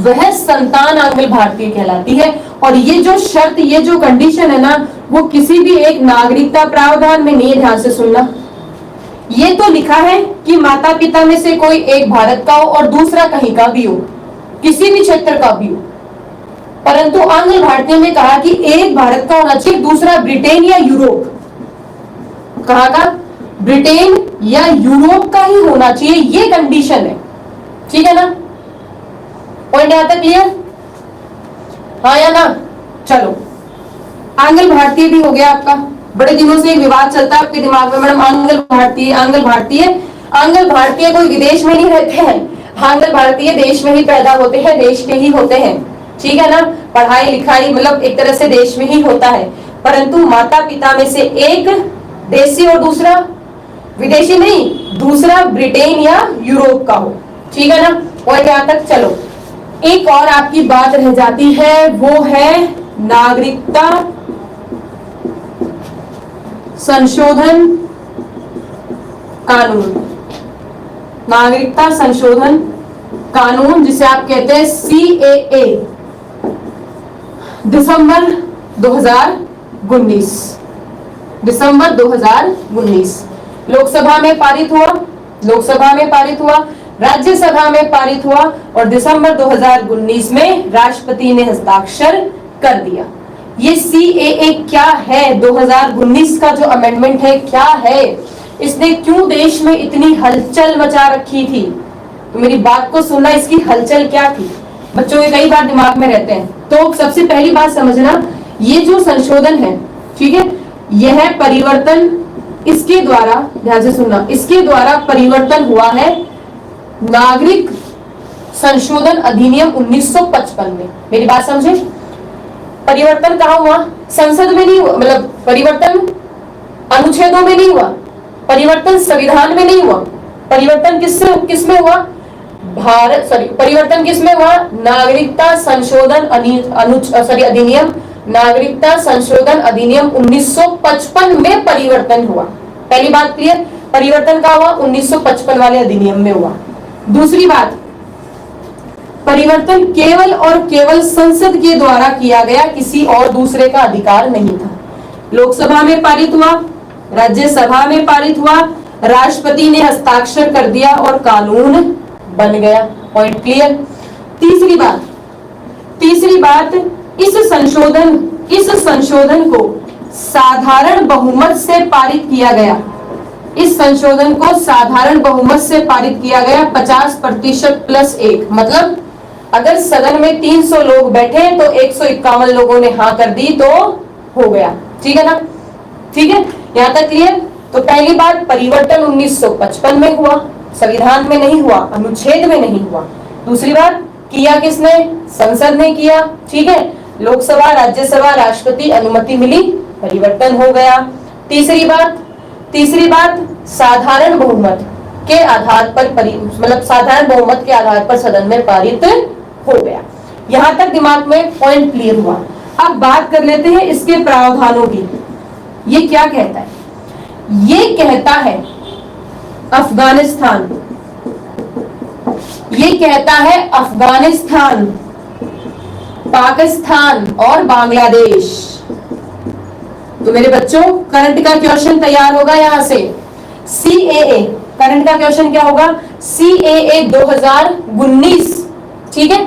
वह संतान आंग्ल भारतीय कहलाती है। और ये जो शर्त, ये जो कंडीशन है ना, वो किसी भी एक नागरिकता प्रावधान में नहीं है, ध्यान से सुनना। ये तो लिखा है कि माता पिता में से कोई एक भारत का हो और दूसरा कहीं का भी हो, किसी भी क्षेत्र का भी हो, परंतु आंग्ल भारतीय में कहा कि एक भारत का होना चाहिए, दूसरा ब्रिटेन या यूरोप, कहाँ का, ब्रिटेन या यूरोप का ही होना चाहिए, ये कंडीशन है, ठीक है ना। पॉइंट यहां तक क्लियर, हाँ या ना। चलो, आंग्ल भारतीय भी हो गया आपका। बड़े दिनों से एक विवाद चलता है आपके दिमाग में, मैडम आंग्ल भारतीय, आंग्ल भारतीय, आंग्ल भारतीय कोई विदेश में नहीं रहते हैं, आंग्ल भारतीय देश में ही पैदा होते हैं, देश के ही होते हैं, ठीक है ना। पढ़ाई लिखाई मतलब एक तरह से देश में ही होता है, परंतु माता पिता में से एक देशी और दूसरा विदेशी नहीं, दूसरा ब्रिटेन या यूरोप का हो, ठीक है ना। और यहाँ तक चलो, एक और आपकी बात रह जाती है, वो है नागरिकता संशोधन कानून। नागरिकता संशोधन कानून जिसे आप कहते हैं CAA, दिसंबर 2019, दिसंबर 2019 लोकसभा में पारित हुआ, लोकसभा में पारित हुआ, राज्यसभा में पारित हुआ, और दिसंबर 2019 में राष्ट्रपति ने हस्ताक्षर कर दिया। ये CAA क्या है, 2019 का जो अमेंडमेंट है क्या है, इसने क्यों देश में इतनी हलचल मचा रखी थी, तो मेरी बात को सुनना, इसकी हलचल क्या थी, बच्चों के कई बार दिमाग में रहते हैं। तो सबसे पहली बात समझना, ये जो संशोधन है, ठीक है, यह परिवर्तन इसके द्वारा, ध्यान से सुनना, इसके द्वारा परिवर्तन हुआ है नागरिक संशोधन अधिनियम 1955 में। मेरी बात समझे, परिवर्तन कहाँ हुआ, संसद में नहीं हुआ, मतलब परिवर्तन अनुच्छेदों में नहीं हुआ, परिवर्तन संविधान में नहीं हुआ, परिवर्तन किसमें हुआ, परिवर्तन किसमें हुआ, नागरिकता संशोधन अधिनियम, नागरिकता संशोधन अधिनियम 1955 में परिवर्तन हुआ। पहली बात क्लियर, परिवर्तन कहाँ हुआ, 1955 वाले अधिनियम में हुआ। दूसरी बात, परिवर्तन केवल और केवल संसद के द्वारा किया गया, किसी और दूसरे का अधिकार नहीं था। लोकसभा में पारित हुआ, राज्यसभा में पारित हुआ, राष्ट्रपति ने हस्ताक्षर कर दिया और कानून बन गया। Point clear. तीसरी बात, इस संशोधन को साधारण बहुमत से पारित किया गया, इस संशोधन को साधारण बहुमत से पारित किया गया, 50% + 1, मतलब अगर सदन में 300 लोग बैठे तो 151 लोगों ने हाँ कर दी तो हो गया, ठीक है ना, ठीक है, यहां तक क्लियर। तो पहली बात, परिवर्तन 1955 में हुआ, संविधान में नहीं हुआ, अनुच्छेद में नहीं हुआ। दूसरी बात, किया किसने, संसद ने किया, ठीक है, लोकसभा, राज्यसभा, राष्ट्रपति अनुमति मिली, परिवर्तन हो गया। तीसरी बात, साधारण बहुमत के आधार पर मतलब साधारण बहुमत के आधार पर सदन में पारित हो गया। यहां तक दिमाग में पॉइंट क्लियर हुआ। अब बात कर लेते हैं इसके प्रावधानों की। ये क्या कहता है, ये कहता है अफगानिस्तान ये कहता है अफगानिस्तान, पाकिस्तान और बांग्लादेश। तो मेरे बच्चों करंट का क्वेश्चन तैयार होगा यहां से। सीएए करंट का क्वेश्चन क्या होगा? सीएए 2019, ठीक है,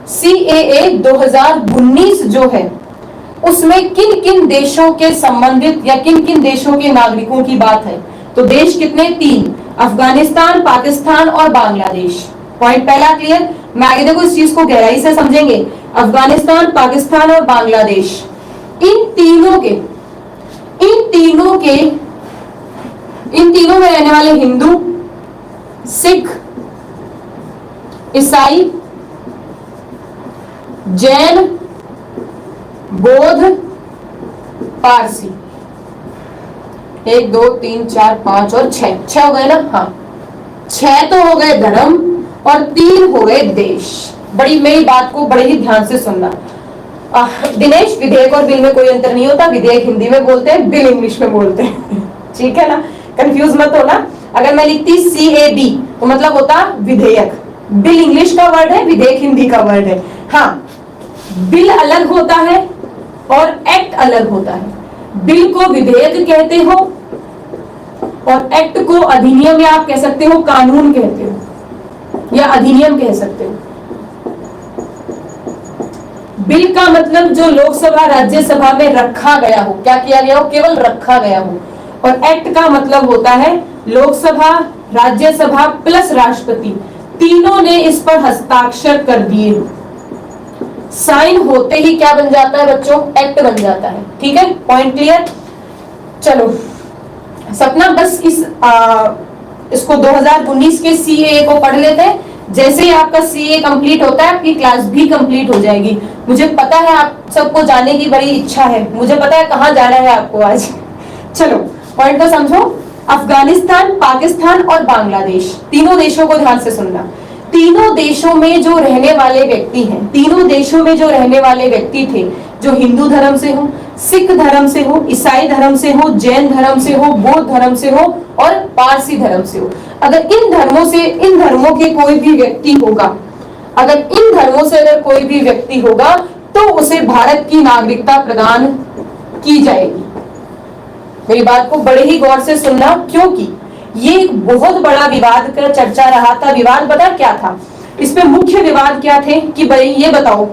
सीएए 2019 जो है उसमें किन किन देशों के संबंधित या किन किन देशों के नागरिकों की बात है? तो देश कितने? 3, अफगानिस्तान, पाकिस्तान और बांग्लादेश। पॉइंट पहला क्लियर। मैं आगे देखो इस चीज को गहराई से समझेंगे। अफगानिस्तान, पाकिस्तान और बांग्लादेश, इन तीनों में रहने वाले हिंदू, सिख, ईसाई, जैन, बौद्ध, पारसी, 1 2 3 4 5 और 6 हो गए ना? हाँ, 6 तो हो गए धर्म और 3 हो गए देश। बड़ी मेरी बात को बड़े ही ध्यान से सुनना। दिनेश, विधेयक और बिल में कोई अंतर नहीं होता। विधेयक हिंदी में बोलते हैं, बिल इंग्लिश में बोलते हैं। ठीक है ना, कंफ्यूज मत होना। अगर मैं लिखती CAB तो मतलब होता विधेयक। बिल इंग्लिश का वर्ड है, विधेयक हिंदी का वर्ड है। हाँ, बिल अलग होता है और एक्ट अलग होता है। बिल को विधेयक कहते हो और एक्ट को अधिनियम या आप कह सकते हो कानून कहते हो या अधिनियम कह सकते हो। बिल का मतलब जो लोकसभा राज्यसभा में रखा गया हो, क्या किया गया हो? केवल रखा गया हो। और एक्ट का मतलब होता है लोकसभा, राज्यसभा प्लस राष्ट्रपति, तीनों ने इस पर हस्ताक्षर कर दिए, साइन होते ही क्या बन जाता है बच्चों? एक्ट बन जाता है। ठीक है, पॉइंट क्लियर। चलो सपना, बस इसको 2019 के सीए को पढ़ लेते हैं। जैसे ही आपका सीए कंप्लीट होता है आपकी क्लास भी कंप्लीट हो जाएगी। मुझे पता है आप सबको जाने की बड़ी इच्छा है, मुझे पता है कहाँ जाना है आपको आज। चलो पॉइंट को समझो। अफगानिस्तान, पाकिस्तान और बांग्लादेश, तीनों देशों को ध्यान से सुनना। तीनों देशों में जो रहने वाले व्यक्ति हैं, तीनों देशों में जो रहने वाले व्यक्ति थे, जो हिंदू धर्म से हो, सिख धर्म से हो, ईसाई धर्म से हो, जैन धर्म से हो, बौद्ध धर्म से हो और पारसी धर्म से हो, अगर इन धर्मों के कोई भी व्यक्ति होगा, अगर इन धर्मों से अगर कोई भी व्यक्ति होगा तो उसे भारत की नागरिकता प्रदान की जाएगी। मेरी बात को बड़े ही गौर से सुनना, क्योंकि ये एक बहुत बड़ा विवाद का चर्चा रहा था। विवाद पता क्या था? इसमें मुख्य विवाद क्या थे कि भाई ये बताओ,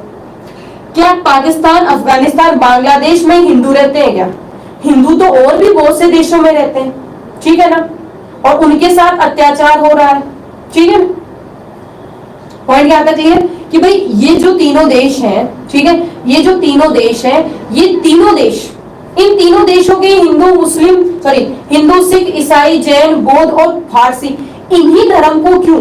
क्या पाकिस्तान, अफगानिस्तान, बांग्लादेश में हिंदू रहते हैं क्या? हिंदू तो और भी बहुत से देशों में रहते हैं, ठीक है ना, और उनके साथ अत्याचार हो रहा है, ठीक है। पॉइंट क्या था क्लियर? कि भाई ये जो तीनों देश हैं, ठीक है, ये जो तीनों देश हैं, ये तीनों देश, इन तीनों देशों के हिंदू, सिख, ईसाई, जैन, बौद्ध और फारसी, इन्हीं धर्म को क्यों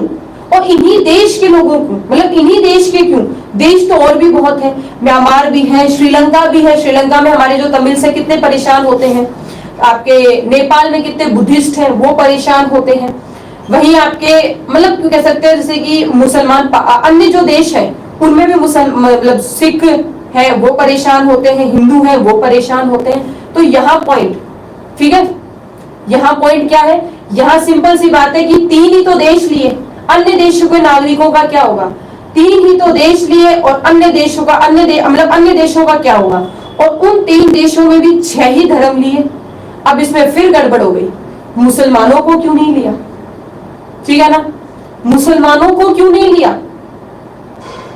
और इन्हीं देश के लोगों को, मतलब इन्हीं देश के क्यों? देश तो और भी बहुत है, म्यांमार भी है, श्रीलंका भी है। श्रीलंका में हमारे जो तमिल से कितने परेशान होते हैं, आपके नेपाल में कितने बुद्धिस्ट हैं वो परेशान होते हैं। वहीं आपके मतलब क्यों कह सकते हैं जैसे कि मुसलमान अन्य जो देश है उनमें भी मतलब सिख है वो परेशान होते हैं, हिंदू है वो परेशान होते हैं। तो यहाँ पॉइंट, ठीक है, यहाँ पॉइंट क्या है? यहाँ सिंपल सी बात है कि 3 ही तो देश लिए, अन्य देशों के नागरिकों का क्या होगा? 3 ही तो देश लिए और अन्य देशों का अन्य देशों का क्या होगा? और उन 3 देशों में भी 6 ही धर्म लिए। अब इसमें फिर गड़बड़ हो गई, मुसलमानों को क्यों नहीं लिया? ठीक है ना, मुसलमानों को क्यों नहीं लिया?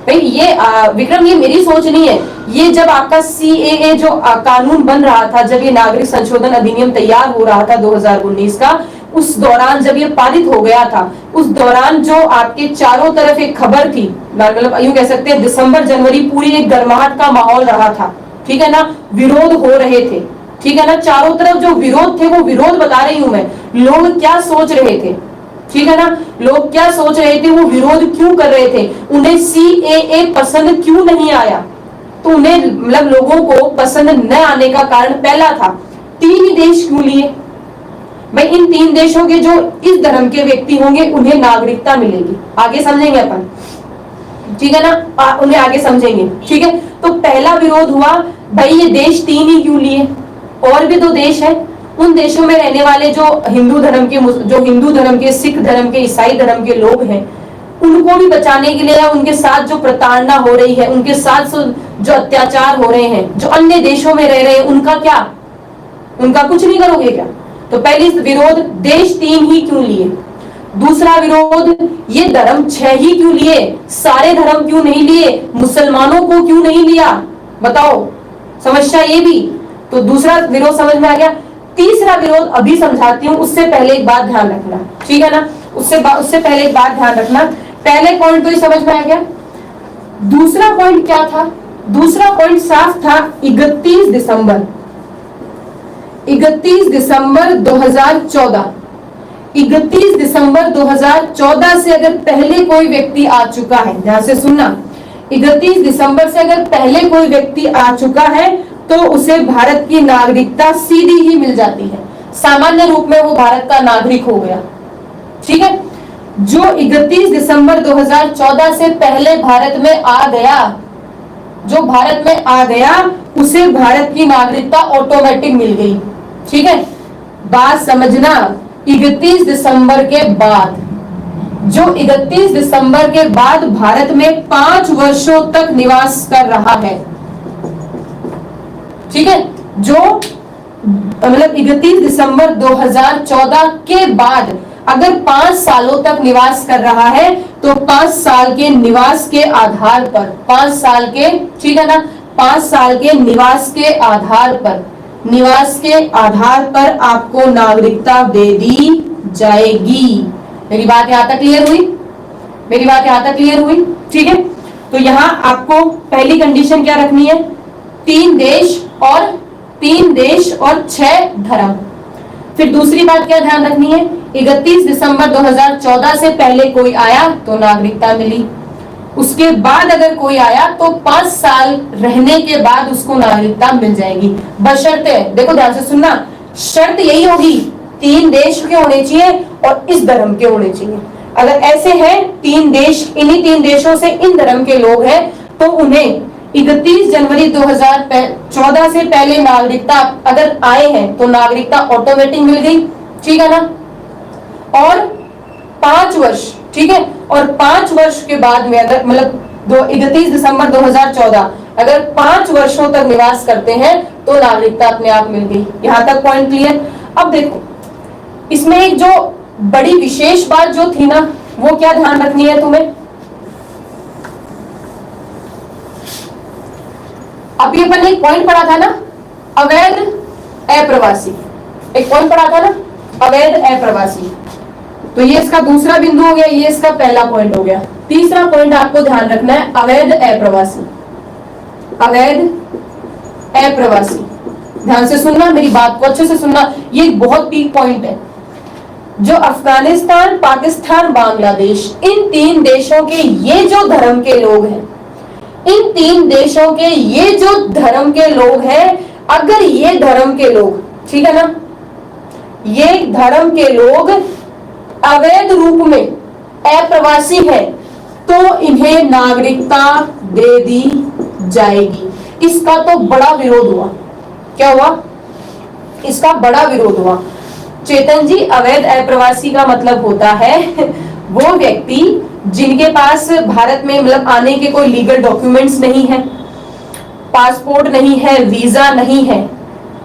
भाई ये विक्रम, ये मेरी सोच नहीं है, ये जब आपका सीएए जो कानून बन रहा था, जब ये नागरिक संशोधन अधिनियम तैयार हो रहा था 2019 का, उस दौरान जब ये पारित हो गया था, उस दौरान जो आपके चारों तरफ एक खबर थी, मतलब यूं कह सकते हैं दिसंबर जनवरी पूरी एक गर्माहट का माहौल रहा था, ठीक है ना, विरोध हो रहे थे, ठीक है ना, चारों तरफ जो विरोध थे वो विरोध बता रही हूं मैं, लोग क्या सोच रहे थे, ठीक है ना, लोग क्या सोच रहे थे, वो विरोध क्यों कर रहे थे, उन्हें सीएए पसंद क्यों नहीं आया? तो उन्हें मतलब लोगों को पसंद न आने का कारण पहला था 3 ही देश क्यों लिए? भाई इन 3 देशों के जो इस धर्म के व्यक्ति होंगे उन्हें नागरिकता मिलेगी, आगे समझेंगे अपन, ठीक है ना, उन्हें आगे समझेंगे, ठीक है। तो पहला विरोध हुआ भाई ये देश 3 ही क्यों लिए, और भी 2 देश है, उन देशों में रहने वाले जो हिंदू धर्म के, सिख धर्म के, ईसाई धर्म के लोग हैं, उनको भी बचाने के लिए या उनके साथ जो प्रताड़ना हो रही है, उनके साथ जो अत्याचार हो रहे हैं, जो अन्य देशों में रह रहे हैं, उनका क्या, उनका कुछ नहीं करोगे क्या? तो पहली विरोध, देश 3 ही क्यों लिए? दूसरा विरोध, ये धर्म 6 ही क्यों लिए? सारे धर्म क्यों नहीं लिए? मुसलमानों को क्यों नहीं लिया? बताओ, समस्या ये भी। तो दूसरा विरोध समझ में आ गया। तीसरा विरोध अभी समझाती हूँ, उससे पहले एक बात ध्यान रखना, ठीक है ना? उससे पहले एक बात ध्यान रखना। पहले पॉइंट तो ही समझ में आ गया। दूसरा पॉइंट क्या था? दूसरा पॉइंट साफ था, 31 दिसंबर 2014। 31 दिसंबर 2014 से अगर पहले कोई व्यक्ति आ चुका है, ध्यान से सुनना, 31 दिसंबर से अगर पहले कोई व्यक्ति आ चुका है तो उसे भारत की नागरिकता सीधी ही मिल जाती है। सामान्य रूप में वो भारत का नागरिक हो गया, ठीक है? जो 31 दिसंबर 2014 से पहले भारत में आ गया, जो भारत में आ गया, उसे भारत की नागरिकता ऑटोमेटिक मिल गई, ठीक है? बात समझना, 31 दिसंबर के बाद, जो 31 दिसंबर के बाद भारत में 5 वर्षों तक निवास कर रहा है, ठीक है? जो मतलब 31 दिसंबर 2014 के बाद अगर 5 सालों तक निवास कर रहा है तो 5 साल के निवास के आधार पर, 5 साल के, ठीक है ना, 5 साल के निवास के आधार पर आपको नागरिकता दे दी जाएगी। मेरी बात यहां तक क्लियर हुई? मेरी बात यहां तक क्लियर हुई? ठीक है? तो यहां आपको पहली कंडीशन क्या रखनी है? 3 देश और 6 धर्म। फिर दूसरी बात क्या ध्यान रखनी है? 31 दिसंबर 2014 से पहले कोई आया तो नागरिकता मिली, उसके बाद अगर कोई आया तो 5 साल रहने के बाद उसको नागरिकता मिल जाएगी, बशर्ते, देखो ध्यान से सुनना, शर्त यही होगी 3 देश के होने चाहिए और इस धर्म के होने चाहिए। अगर ऐसे हैं 3 देश, इन्हीं 3 देशों से इन धर्म के लोग हैं तो उन्हें 31 जनवरी 2014 से पहले नागरिकता अगर आए हैं तो नागरिकता ऑटोमेटिक मिल गई, ठीक है ना? और 5 वर्ष, ठीक है, और 5 वर्ष के बाद में अगर मतलब 31 दिसंबर 2014 अगर 5 वर्षों तक निवास करते हैं तो नागरिकता अपने आप मिल गई। यहां तक पॉइंट क्लियर? अब देखो, इसमें एक जो बड़ी विशेष बात जो थी ना, वो क्या ध्यान रखनी है तुम्हें? अभी अपन एक पॉइंट पढ़ा था ना, अवैध अप्रवासी, एक पॉइंट पढ़ा था ना, अवैध अप्रवासी। तो ये इसका दूसरा बिंदु हो गया, ये इसका पहला पॉइंट हो गया। तीसरा पॉइंट आपको ध्यान रखना है, अवैध अप्रवासी। अवैध अप्रवासी, ध्यान से सुनना, मेरी बात को अच्छे से सुनना, ये बहुत पीक पॉइंट है। जो अफगानिस्तान, पाकिस्तान, बांग्लादेश, इन 3 देशों के ये जो धर्म के लोग हैं, इन 3 देशों के ये जो धर्म के लोग हैं, अगर ये धर्म के लोग, ठीक है ना, ये धर्म के लोग अवैध रूप में अप्रवासी है तो इन्हें नागरिकता दे दी जाएगी। इसका तो बड़ा विरोध हुआ। क्या हुआ? इसका बड़ा विरोध हुआ। चेतन जी, अवैध अप्रवासी का मतलब होता है वो व्यक्ति जिनके पास भारत में मतलब आने के कोई लीगल डॉक्यूमेंट्स नहीं है, पासपोर्ट नहीं है, वीजा नहीं है,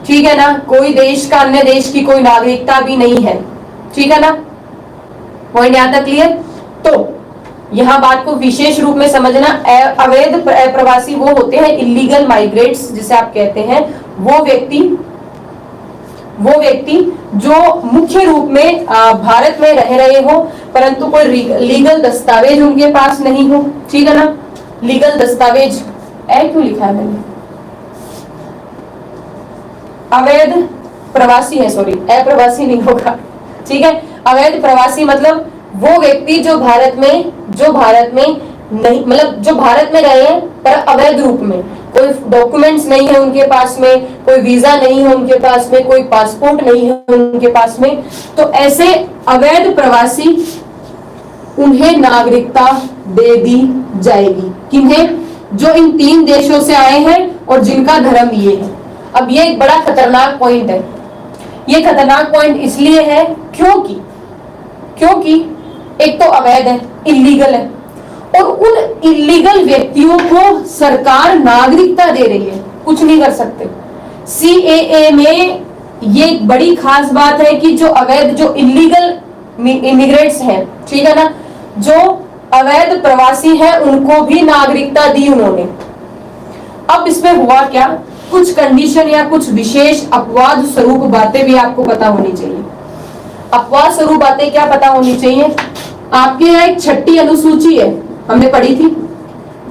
ठीक है ना, कोई देश का अन्य देश की कोई नागरिकता भी नहीं है, ठीक है ना? पॉइंट यहां तक क्लियर? तो यहां बात को विशेष रूप में समझना, अवैध प्रवासी वो होते हैं, इलीगल माइग्रेट्स जिसे आप कहते हैं, वो व्यक्ति जो मुख्य रूप में भारत में रह रहे हो परंतु कोई लीगल दस्तावेज उनके पास नहीं हो, ठीक है ना? लीगल दस्तावेज क्यों लिखा है मैंने? अवैध प्रवासी है, सॉरी, अप्रवासी नहीं होगा, ठीक है? अवैध प्रवासी मतलब वो व्यक्ति जो भारत में नहीं, मतलब जो भारत में रहे हैं पर अवैध रूप में, कोई डॉक्यूमेंट्स नहीं है उनके पास में, कोई वीजा नहीं है उनके पास में, कोई पासपोर्ट नहीं है उनके पास में, तो ऐसे अवैध प्रवासी उन्हें नागरिकता दे दी जाएगी। किन्हें? जो इन 3 देशों से आए हैं और जिनका धर्म ये है। अब ये एक बड़ा खतरनाक पॉइंट है। ये खतरनाक पॉइंट इसलिए है क्योंकि एक तो अवैध है, इलीगल है, और उन इलीगल व्यक्तियों को सरकार नागरिकता दे रही है, कुछ नहीं कर सकते। सीएए में ये एक बड़ी खास बात है कि जो अवैध, जो इलीगल इमिग्रेंट्स हैं, ठीक है ना, जो अवैध प्रवासी हैं, उनको भी नागरिकता दी उन्होंने। अब इसमें हुआ क्या, कुछ कंडीशन या कुछ विशेष अपवाद स्वरूप बातें भी आपको पता होनी चाहिए। अपवाद स्वरूप बातें क्या पता होनी चाहिए? आपके यहाँ एक छठी अनुसूची है, हमने पढ़ी थी।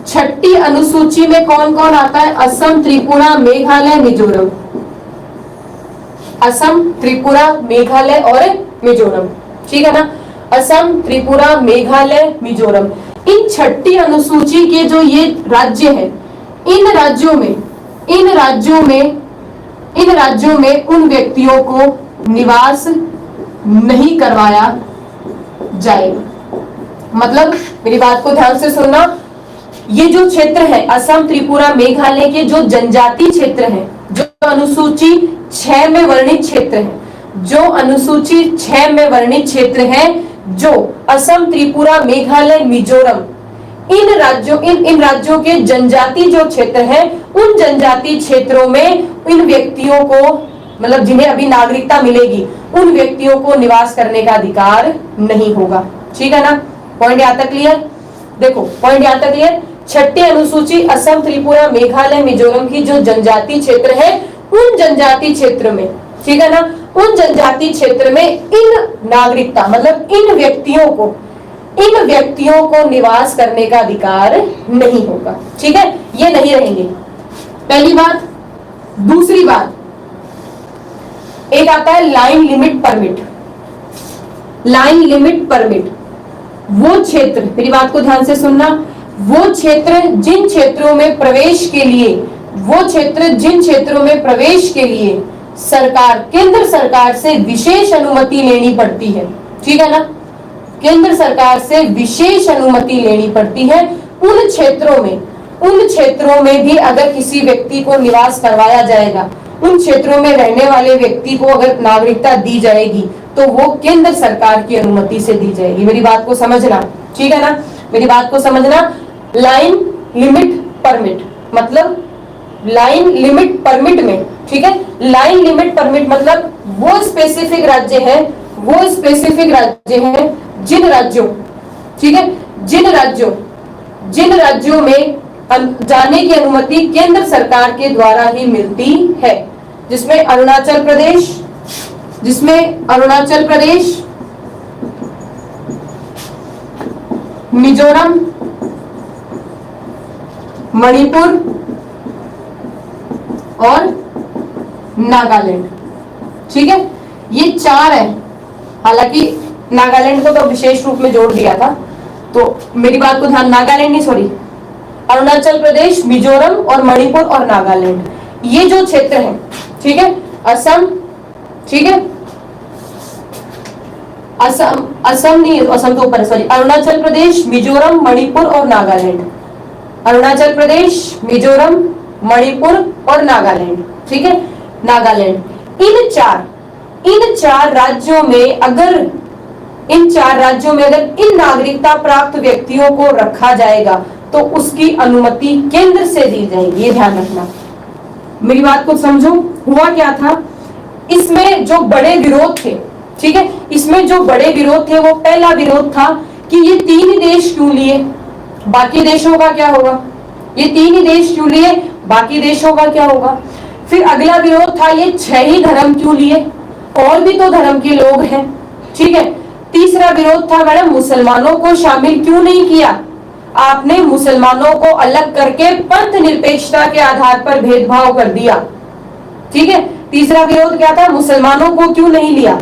छठी अनुसूची में कौन कौन आता है? असम, त्रिपुरा, मेघालय, मिजोरम। असम, त्रिपुरा, मेघालय और मिजोरम, ठीक है ना। असम, त्रिपुरा, मेघालय, मिजोरम, इन छठी अनुसूची के जो ये राज्य है, इन राज्यों में उन व्यक्तियों को निवास नहीं करवाया जाएगा। मतलब मेरी बात को ध्यान से सुनना, ये जो क्षेत्र है असम, त्रिपुरा, मेघालय के जो जनजाति क्षेत्र हैं, जो अनुसूची 6 में वर्णित क्षेत्र है, जो अनुसूची 6 में वर्णित क्षेत्र है, जो असम, त्रिपुरा, मेघालय, मिजोरम, इन राज्यों के जनजाति जो क्षेत्र है, उन जनजाति क्षेत्रों में इन व्यक्तियों को, मतलब जिन्हें अभी नागरिकता मिलेगी, उन व्यक्तियों को निवास करने का अधिकार नहीं होगा, ठीक है ना। पॉइंट यहां तक क्लियर? देखो पॉइंट यहां तक क्लियर। छठी अनुसूची असम, त्रिपुरा, मेघालय, मिजोरम की जो जनजाति क्षेत्र है, उन जनजाति क्षेत्र में, ठीक है ना, उन जनजाति क्षेत्र में इन नागरिकता, मतलब इन व्यक्तियों को निवास करने का अधिकार नहीं होगा, ठीक है, ये नहीं रहेंगे। पहली बात। दूसरी बात, एक आता है line limit permit. Line limit permit, वो क्षेत्र, मेरी बात को ध्यान से सुनना, वो क्षेत्र जिन क्षेत्रों में प्रवेश के लिए सरकार, केंद्र सरकार से विशेष अनुमति लेनी पड़ती है, ठीक है ना, केंद्र सरकार से विशेष अनुमति लेनी पड़ती है, उन क्षेत्रों में भी अगर किसी व्यक्ति को निवास करवाया जाएगा, उन क्षेत्रों में रहने वाले व्यक्ति को अगर नागरिकता दी जाएगी, तो वो केंद्र सरकार की अनुमति से दी जाएगी। मेरी बात को समझना, ठीक है ना, मेरी बात को समझना। लाइन लिमिट परमिट मतलब लाइन लिमिट परमिट में, ठीक है, लाइन लिमिट परमिट मतलब वो स्पेसिफिक राज्य है जिन राज्यों, ठीक है, जिन राज्यों में जाने की अनुमति केंद्र सरकार के द्वारा ही मिलती है, जिसमें अरुणाचल प्रदेश, मिजोरम, मणिपुर और नागालैंड, ठीक है, ये 4 है। हालांकि नागालैंड को तो विशेष रूप में जोड़ दिया था, तो मेरी बात को ध्यान, अरुणाचल प्रदेश, मिजोरम और मणिपुर और नागालैंड, ये जो क्षेत्र है, ठीक है, असम, ठीक है, असम तो ऊपर, सॉरी, अरुणाचल प्रदेश, मिजोरम, मणिपुर और नागालैंड, अरुणाचल प्रदेश, मिजोरम, मणिपुर और नागालैंड, ठीक है, नागालैंड। इन चार राज्यों में अगर इन नागरिकता प्राप्त व्यक्तियों को रखा जाएगा, तो उसकी अनुमति केंद्र से दी जाएगी, ये ध्यान रखना। मेरी बात को समझो, हुआ क्या था, इसमें जो बड़े विरोध थे, ठीक है, इसमें जो बड़े विरोध थे, वो पहला विरोध था कि ये 3 देश क्यों लिए, बाकी देशों का क्या होगा, ये 3 देश क्यों लिए, बाकी देशों का क्या होगा। फिर अगला विरोध था, ये 6 ही धर्म क्यों लिए, और भी तो धर्म के लोग हैं, ठीक है। तीसरा विरोध था, मैडम मुसलमानों को शामिल क्यों नहीं किया, आपने मुसलमानों को अलग करके पंथ निरपेक्षता के आधार पर भेदभाव कर दिया, ठीक है। तीसरा विरोध क्या था, मुसलमानों को क्यों नहीं लिया।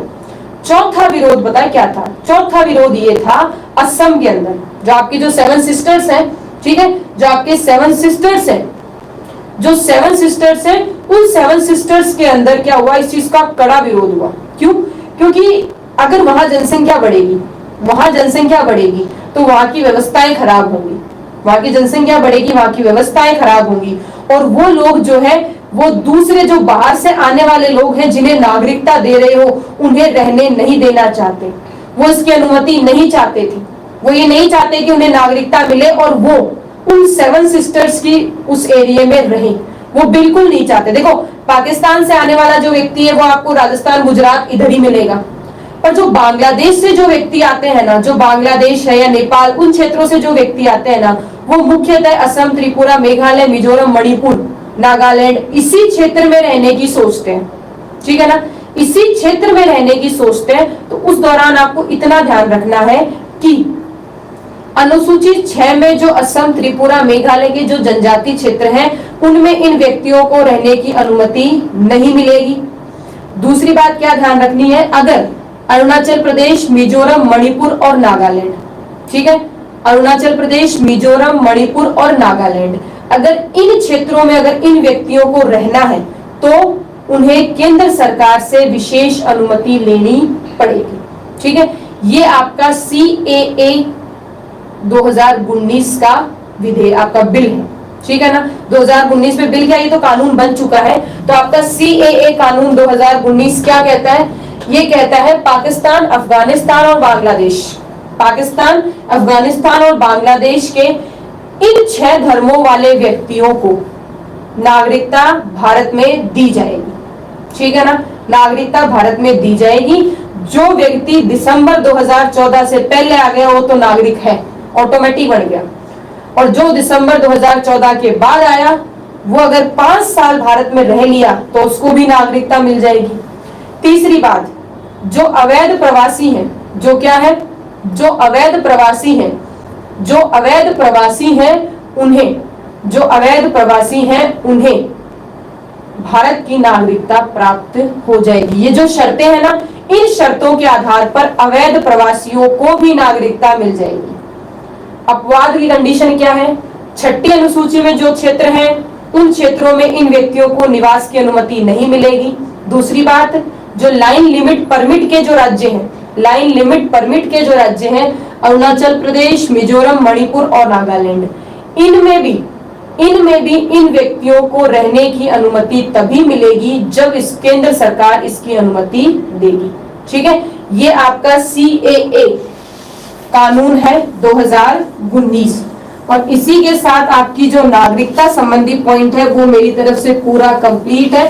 चौथा विरोध बताए क्या था, चौथा विरोध ये था, असम के अंदर जो आपकी जो 7 सिस्टर्स हैं, ठीक है, जो आपके 7 सिस्टर्स हैं, उन 7 सिस्टर्स के अंदर क्या हुआ, इस चीज का कड़ा विरोध हुआ। क्यों? क्योंकि अगर वहां जनसंख्या बढ़ेगी तो वहां की व्यवस्थाएं खराब होंगी, वहां की जनसंख्या बढ़ेगी, वहां की व्यवस्थाएं खराब होंगी, और वो लोग जो है, वो दूसरे जो बाहर से आने वाले लोग हैं, जिन्हें नागरिकता दे रहे हो, उन्हें रहने नहीं देना चाहते, वो इसकी अनुमति नहीं चाहते थे। वो ये नहीं चाहते कि उन्हें नागरिकता मिले और वो उन 7 सिस्टर्स की उस एरिया में रहे, वो बिल्कुल नहीं चाहते। देखो, पाकिस्तान से आने वाला जो व्यक्ति है वो आपको राजस्थान, गुजरात इधर ही मिलेगा, पर जो बांग्लादेश से जो व्यक्ति आते हैं ना, जो बांग्लादेश है या नेपाल, उन क्षेत्रों से जो व्यक्ति आते हैं ना, वो मुख्यतः असम, त्रिपुरा, मेघालय, मिजोरम, मणिपुर, नागालैंड, इसी क्षेत्र में रहने की सोचते हैं। ठीक है ना, इसी क्षेत्र में रहने की सोचते हैं। तो उस दौरान आपको इतना ध्यान रखना है कि अनुसूची 6 में जो असम, त्रिपुरा, मेघालय के जो जनजाति क्षेत्र हैं, उनमें इन व्यक्तियों को रहने की अनुमति नहीं मिलेगी। दूसरी बात क्या ध्यान रखनी है, अगर अरुणाचल प्रदेश, मिजोरम, मणिपुर और नागालैंड, ठीक है, अरुणाचल प्रदेश, मिजोरम, मणिपुर और नागालैंड, अगर इन क्षेत्रों में अगर इन व्यक्तियों को रहना है तो उन्हें केंद्र सरकार से विशेष अनुमति लेनी पड़ेगी। ठीक है, ये आपका CAA 2019 का विधेयक, आपका बिल है। ठीक है ना, 2019 में बिल क्या, ये तो कानून बन चुका है। तो आपका CAA कानून 2019 क्या कहता है, ये कहता है पाकिस्तान, अफगानिस्तान और बांग्लादेश, पाकिस्तान, अफगानिस्तान और बांग्लादेश के इन 6 धर्मों वाले व्यक्तियों को नागरिकता भारत में दी जाएगी। ठीक है ना, नागरिकता भारत में दी जाएगी। जो व्यक्ति दिसंबर 2014 से पहले आ गया वो तो नागरिक है, ऑटोमेटिक बन गया, और जो दिसंबर 2014 के बाद आया वो अगर 5 साल भारत में रह लिया तो उसको भी नागरिकता मिल जाएगी। तीसरी बात, जो अवैध प्रवासी हैं, जो क्या है, जो अवैध प्रवासी हैं, जो अवैध प्रवासी हैं उन्हें, जो अवैध प्रवासी हैं उन्हें भारत की नागरिकता प्राप्त हो जाएगी। ये जो शर्तें हैं ना, इन शर्तों के आधार पर अवैध प्रवासियों को भी नागरिकता मिल जाएगी। अपवाद की कंडीशन क्या है, 6ठी अनुसूची में जो क्षेत्र हैं उन क्षेत्रों में इन व्यक्तियों को निवास की अनुमति नहीं मिलेगी। दूसरी बात, जो लाइन लिमिट परमिट के जो राज्य हैं, लाइन लिमिट परमिट के जो राज्य हैं, अरुणाचल प्रदेश, मिजोरम, मणिपुर और नागालैंड, इनमें भी इन व्यक्तियों को रहने की अनुमति तभी मिलेगी जब इस केंद्र सरकार इसकी अनुमति देगी। ठीक है, ये आपका CAA कानून है 2019। और इसी के साथ आपकी जो नागरिकता संबंधी पॉइंट है वो मेरी तरफ से पूरा कंप्लीट है।